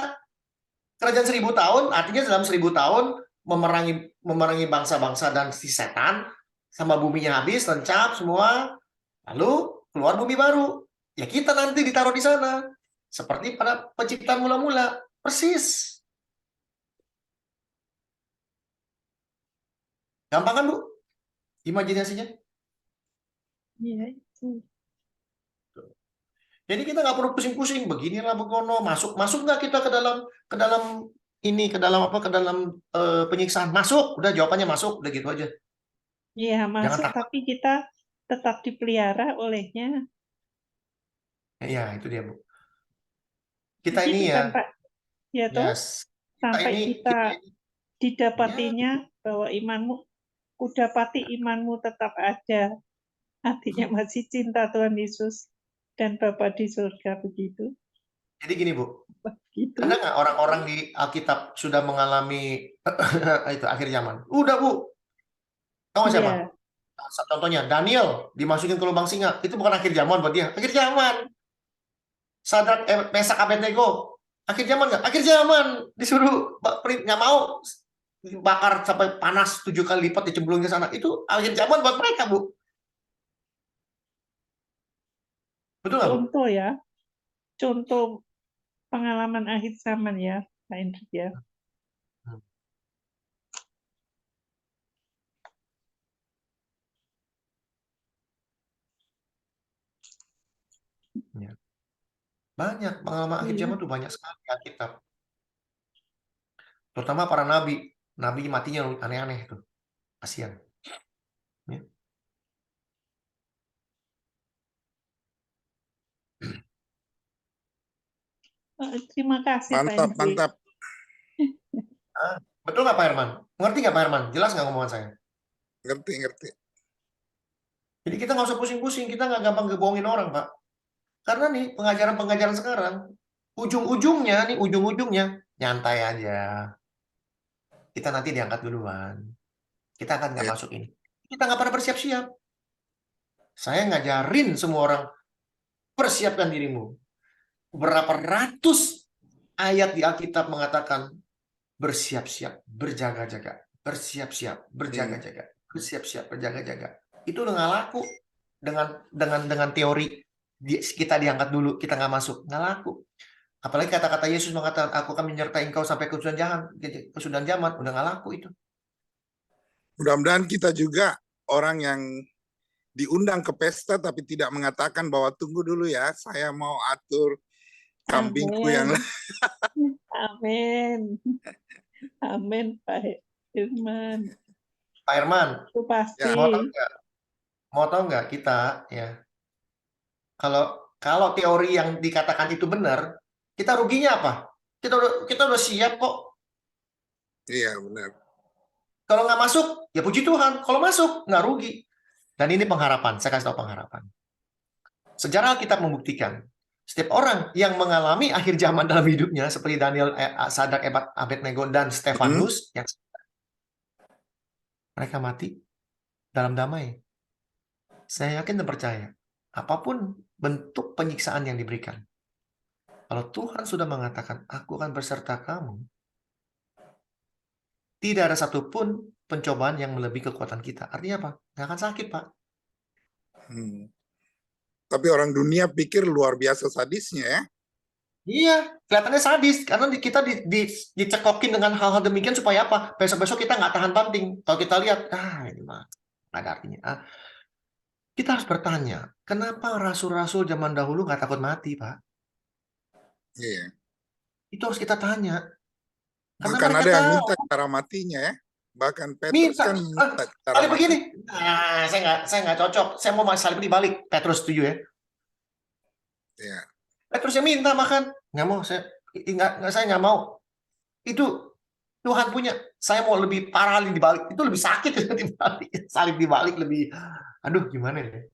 Speaker 4: Kerajaan 1000 tahun, artinya dalam 1000 tahun memerangi bangsa-bangsa dan si setan, sama buminya habis, lencap semua, lalu keluar bumi baru. Ya kita nanti ditaruh di sana. Seperti pada penciptaan mula-mula. Persis. Gampang kan, Bu? Imajinasinya?
Speaker 5: Iya, itu.
Speaker 4: Jadi kita nggak perlu pusing-pusing, beginilah begono, masuk nggak kita ke dalam ini, ke dalam penyiksaan, masuk, udah jawabannya masuk, udah gitu aja.
Speaker 5: Iya, masuk, tapi kita tetap dipelihara olehnya.
Speaker 4: Ya, itu dia, Bu. Kita
Speaker 5: begitu
Speaker 4: ini
Speaker 5: kan, Pak? Ya toh, sampai kita didapatinya bahwa imanmu, kudapati imanmu tetap ada, artinya masih cinta Tuhan Yesus dan Bapa di surga, begitu.
Speaker 4: Jadi gini, Bu,
Speaker 5: begitu.
Speaker 4: ada nggak orang-orang di Alkitab sudah mengalami itu akhir zaman? Udah, Bu. Tahu nggak siapa? Contohnya Daniel dimasukin ke lubang singa, itu bukan akhir zaman buat dia, akhir zaman. Sadrak, Mesak, Abednego, akhir zaman nggak? Akhir zaman, disuruh nggak mau, bakar sampai panas 7 kali lipat, dicemplungin ke sana. Itu akhir zaman buat mereka, Bu. Betul nggak, Bu?
Speaker 5: Contoh ya, contoh pengalaman akhir zaman ya, Pak Hendrik ya.
Speaker 4: Banyak pengalaman akhir zaman tuh, banyak sekali Alkitab. Terutama para nabi matinya aneh-aneh tuh, kasihan. Ya.
Speaker 5: Terima kasih,
Speaker 3: mantap,
Speaker 5: Pak
Speaker 3: mantap.
Speaker 4: Betul nggak, Pak Herman? Ngerti nggak, Pak Herman? Jelas nggak ngomongan saya?
Speaker 3: Ngerti.
Speaker 4: Jadi kita nggak usah pusing-pusing, kita nggak gampang ngebohongin orang, Pak. Karena nih pengajaran-pengajaran sekarang, ujung-ujungnya nyantai aja. Kita nanti diangkat duluan. Kita akan nggak
Speaker 3: Ya.
Speaker 4: masuk ini. Kita nggak pernah bersiap-siap. Saya ngajarin semua orang, persiapkan dirimu. Berapa ratus ayat di Alkitab mengatakan bersiap-siap, berjaga-jaga, bersiap-siap, berjaga-jaga, bersiap-siap, berjaga-jaga. Itu udah nggak laku dengan teori kita diangkat dulu, kita nggak masuk, nggak laku. Apalagi kata-kata Yesus mengatakan, aku akan menyertai engkau sampai kesudahan zaman, udah nggak laku itu.
Speaker 3: Mudah-mudahan kita juga orang yang diundang ke pesta tapi tidak mengatakan bahwa tunggu dulu ya, saya mau atur kambingku yang
Speaker 5: Amin. Amin, Pak Firman.
Speaker 4: Pak Herman,
Speaker 5: Itu pasti.
Speaker 3: Ya.
Speaker 4: mau tahu nggak kita ya? Kalau teori yang dikatakan itu benar, kita ruginya apa? Kita udah siap kok.
Speaker 3: Iya, benar.
Speaker 4: Kalau nggak masuk, ya puji Tuhan. Kalau masuk, nggak rugi. Dan ini pengharapan. Saya kasih tahu pengharapan. Sejarah Alkitab membuktikan, setiap orang yang mengalami akhir zaman dalam hidupnya, seperti Daniel, Sadrak, Abednego, dan Stefanus, yang mereka mati dalam damai. Saya yakin dan percaya, apapun bentuk penyiksaan yang diberikan, kalau Tuhan sudah mengatakan, aku akan berserta kamu, tidak ada satupun pencobaan yang melebihi kekuatan kita. Artinya apa? Nggak akan sakit, Pak.
Speaker 3: Tapi orang dunia pikir luar biasa sadisnya ya.
Speaker 4: Iya, kelihatannya sadis. Karena kita dicekokin dengan hal-hal demikian supaya apa? Besok-besok kita nggak tahan banting. Kalau kita lihat, ini mah nggak ada artinya. Kita harus bertanya, kenapa rasul-rasul zaman dahulu nggak takut mati, Pak?
Speaker 3: Iya.
Speaker 4: Itu harus kita tanya. Karena
Speaker 3: Bahkan
Speaker 4: mereka
Speaker 3: ada yang
Speaker 4: tahu.
Speaker 3: minta cara matinya ya. Bahkan Petrus
Speaker 4: Minta.
Speaker 3: kan minta cara
Speaker 4: Salib
Speaker 3: mati.
Speaker 4: begini. Saya nggak cocok. Saya mau salib dibalik. Petrus setuju ya?
Speaker 3: Iya.
Speaker 4: Petrus yang minta makan. Nggak mau. Saya nggak mau. Itu Tuhan punya. Saya mau lebih parah dibalik. Itu lebih sakit dibalik. Salib dibalik lebih. Aduh, gimana ya?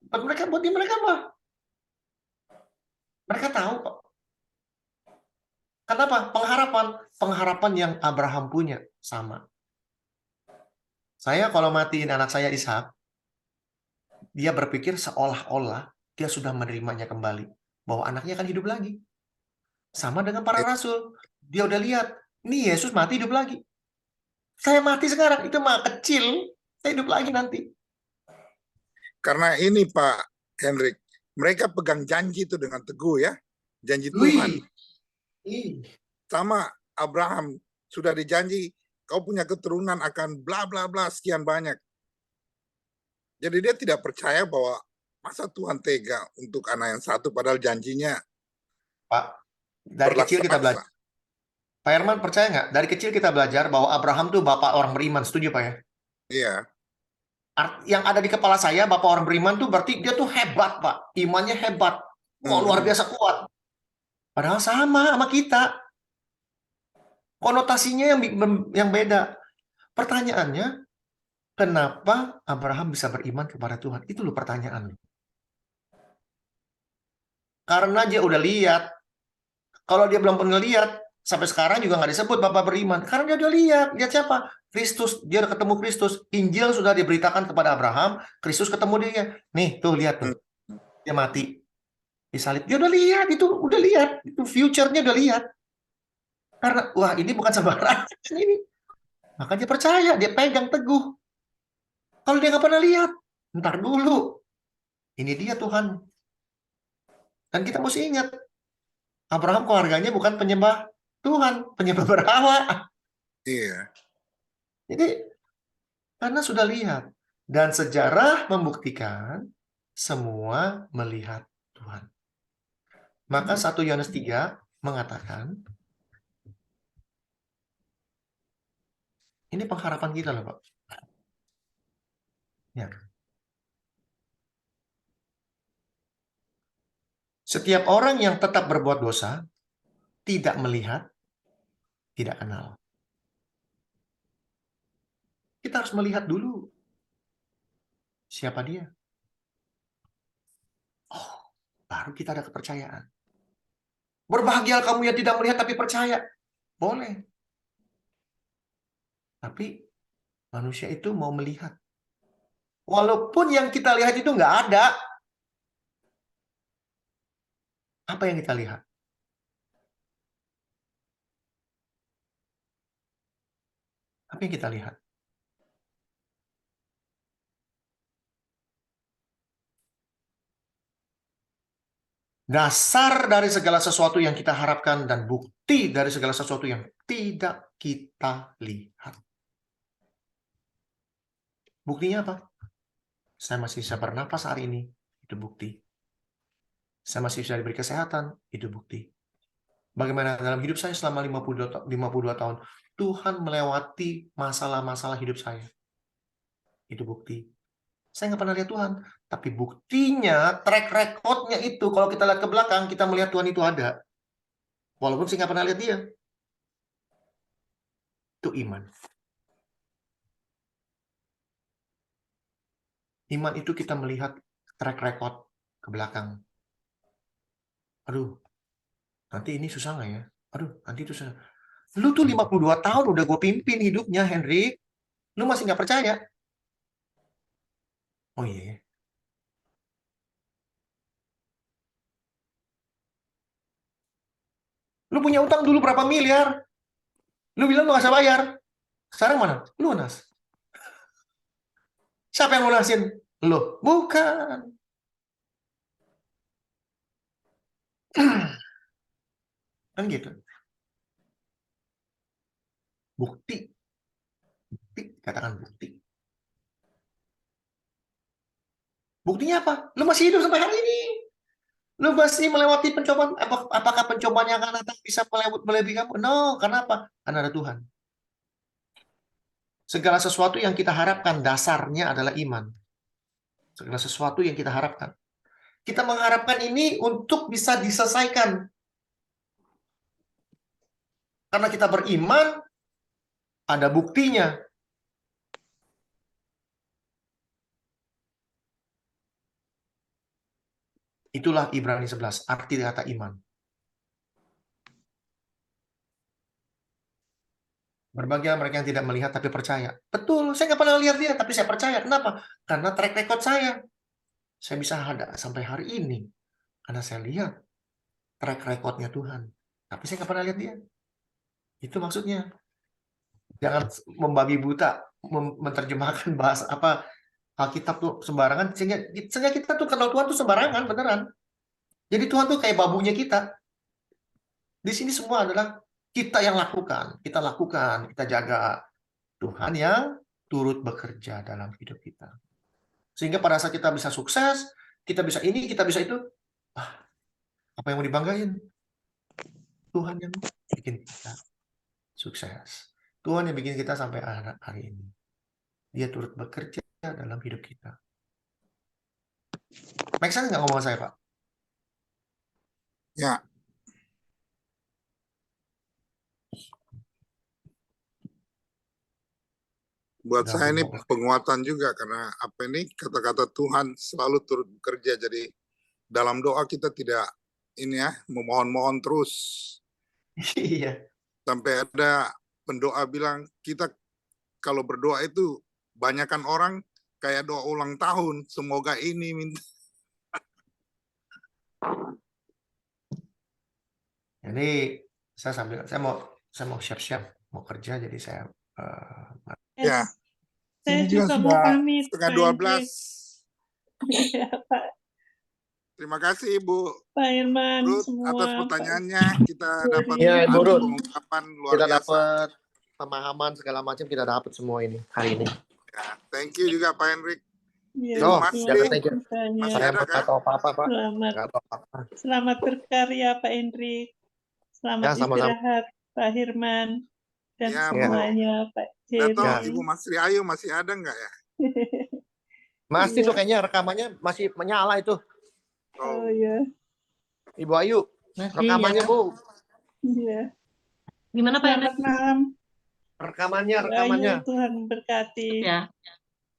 Speaker 4: Buat mereka apa? Mereka tahu kok. Kenapa? Pengharapan yang Abraham punya sama. Saya kalau matiin anak saya Ishak, dia berpikir seolah-olah dia sudah menerimanya kembali, bahwa anaknya akan hidup lagi. Sama dengan para rasul. Dia udah lihat, ini Yesus mati hidup lagi. Saya mati sekarang, itu mah kecil, saya hidup lagi nanti.
Speaker 3: Karena ini Pak Hendrik, mereka pegang janji itu dengan teguh ya. Janji Tuhan. Sama Abraham sudah dijanji, kau punya keturunan akan bla bla bla sekian banyak. Jadi dia tidak percaya bahwa masa Tuhan tega untuk anak yang satu padahal janjinya.
Speaker 4: Pak, dari kecil kita belajar. Pak Herman percaya nggak? Dari kecil kita belajar bahwa Abraham tuh bapak orang beriman. Setuju Pak ya?
Speaker 3: Iya.
Speaker 4: Yang ada di kepala saya, bapak orang beriman tuh berarti dia tuh hebat Pak. Imannya hebat. Wah, luar biasa kuat. Padahal sama kita. Konotasinya yang beda. Pertanyaannya, kenapa Abraham bisa beriman kepada Tuhan? Itu loh pertanyaan. Karena dia udah lihat. Kalau dia belum pernah lihat, sampai sekarang juga nggak disebut bapak beriman. Karena dia udah lihat. Lihat siapa? Kristus. Dia udah ketemu Kristus. Injil sudah diberitakan kepada Abraham. Kristus ketemu dia. Nih, tuh lihat tuh. Dia mati. Disalib. Dia udah lihat. Itu udah lihat. Itu future-nya udah lihat. Karena, wah ini bukan sembarangan ini. Maka dia percaya. Dia pegang teguh. Kalau dia nggak pernah lihat, ntar dulu. Ini dia Tuhan. Dan kita mesti ingat, Abraham keluarganya bukan penyembah Tuhan, penyembah berhala.
Speaker 3: Iya.
Speaker 4: Jadi, karena sudah lihat. Dan sejarah membuktikan, semua melihat Tuhan. Maka 1 Yohanes 3 mengatakan, ini pengharapan kita loh Pak. Ya. Setiap orang yang tetap berbuat dosa, tidak melihat, tidak kenal. Kita harus melihat dulu siapa dia. baru kita ada kepercayaan. Berbahagia kamu yang tidak melihat tapi percaya. Boleh. Tapi manusia itu mau melihat. Walaupun yang kita lihat itu nggak ada. Apa yang kita lihat? Apa yang kita lihat? Dasar dari segala sesuatu yang kita harapkan dan bukti dari segala sesuatu yang tidak kita lihat. Buktinya apa? Saya masih bisa bernapas hari ini, itu bukti. Saya masih bisa diberi kesehatan, itu bukti. Bagaimana dalam hidup saya selama 52 tahun, Tuhan melewati masalah-masalah hidup saya. Itu bukti. Saya nggak pernah lihat Tuhan. Tapi buktinya, track record-nya itu, kalau kita lihat ke belakang, kita melihat Tuhan itu ada. Walaupun saya nggak pernah lihat dia. Itu iman. Iman itu kita melihat track record ke belakang. Aduh, nanti ini susah nggak ya? Aduh, nanti itu susah. Lu tuh 52 tahun udah gue pimpin hidupnya, Henry. Lu masih nggak percaya? Oh iya. Lu punya utang dulu berapa miliar? Lu bilang lu nggak usah bayar. Sekarang mana? Lu lunas. Siapa yang lunasin? Lu. Bukan. Kan gitu. Bukti. Bukti. Katakan bukti. Buktinya apa? Lu masih hidup sampai hari ini. Lu masih melewati pencobaan. Apakah pencobaan yang akan datang bisa melebihi kamu? No. Karena apa? Karena ada Tuhan. Segala sesuatu yang kita harapkan dasarnya adalah iman. Segala sesuatu yang kita harapkan. Kita mengharapkan ini untuk bisa diselesaikan. Karena kita beriman, ada buktinya. Itulah Ibrani 11, arti kata iman. Berbahagia mereka yang tidak melihat tapi percaya. Betul, saya nggak pernah lihat dia, tapi saya percaya. Kenapa? Karena track record saya. Saya bisa ada sampai hari ini. Karena saya lihat track recordnya Tuhan. Tapi saya nggak pernah lihat dia. Itu maksudnya. Jangan membabi buta, menerjemahkan bahasa apa Alkitab tuh sembarangan. Sehingga kita tuh kenal Tuhan tuh sembarangan, beneran. Jadi Tuhan tuh kayak babunya kita. Di sini semua adalah kita yang lakukan. Kita lakukan, kita jaga. Tuhan yang turut bekerja dalam hidup kita. Sehingga pada saat kita bisa sukses, kita bisa ini, kita bisa itu, apa yang mau dibanggain? Tuhan yang bikin kita sukses. Tuhan yang bikin kita sampai hari ini. Dia turut bekerja dalam hidup kita. Make sense nggak ngomong saya, Pak?
Speaker 3: Ya. Buat saya ini penguatan juga karena apa ini kata-kata Tuhan selalu turut bekerja. Jadi dalam doa kita tidak ini ya memohon-mohon terus.
Speaker 4: Iya.
Speaker 3: Sampai ada pendoa bilang kita kalau berdoa itu banyakkan orang kayak doa ulang tahun. Semoga ini minta.
Speaker 4: Jadi saya mau siap-siap mau kerja, jadi saya
Speaker 3: Ya.
Speaker 5: Saya
Speaker 3: Ini
Speaker 5: juga mau
Speaker 3: sudah
Speaker 5: pamit.
Speaker 3: setengah
Speaker 5: Pak
Speaker 3: 12.
Speaker 5: Ya, Pak.
Speaker 3: Terima kasih Ibu
Speaker 5: Pak Irman
Speaker 3: Ruth
Speaker 5: semua.
Speaker 3: atas pertanyaannya. Kita dapat
Speaker 4: Ya, Ibu Ruth.
Speaker 3: pengungkapan luar
Speaker 4: kita
Speaker 3: biasa.
Speaker 4: dapat pemahaman segala macam, kita dapat semua ini hari ini.
Speaker 3: Ya, thank you juga Pak Henrik.
Speaker 5: Ya,
Speaker 4: Oh,
Speaker 3: Mas
Speaker 4: jangan
Speaker 3: Dik,
Speaker 4: thank you.
Speaker 3: masih
Speaker 4: Saya
Speaker 3: ada
Speaker 4: nggak
Speaker 3: kah?
Speaker 4: tahu apa-apa, Pak.
Speaker 5: Selamat,
Speaker 4: Nggak tahu apa-apa.
Speaker 5: selamat berkarya Pak Hendrik. Selamat
Speaker 4: Ya, sama-sama.
Speaker 5: istirahat Pak Hirman dan
Speaker 3: Ya, Bu.
Speaker 5: semuanya Pak
Speaker 3: Nggak tahu
Speaker 5: Jerry.
Speaker 3: Ibu Mas Ayu masih ada nggak ya?
Speaker 4: Masih
Speaker 5: Iya.
Speaker 4: tuh kayaknya rekamannya masih menyala itu.
Speaker 5: Oh ya,
Speaker 4: Ibu Ayu,
Speaker 1: Masih
Speaker 4: rekamannya
Speaker 1: ya.
Speaker 4: Bu.
Speaker 5: iya.
Speaker 1: Gimana Pak
Speaker 5: Selamat
Speaker 1: Henry?
Speaker 5: malam.
Speaker 4: Rekamannya.
Speaker 5: Ayo Tuhan berkati.
Speaker 1: Ya.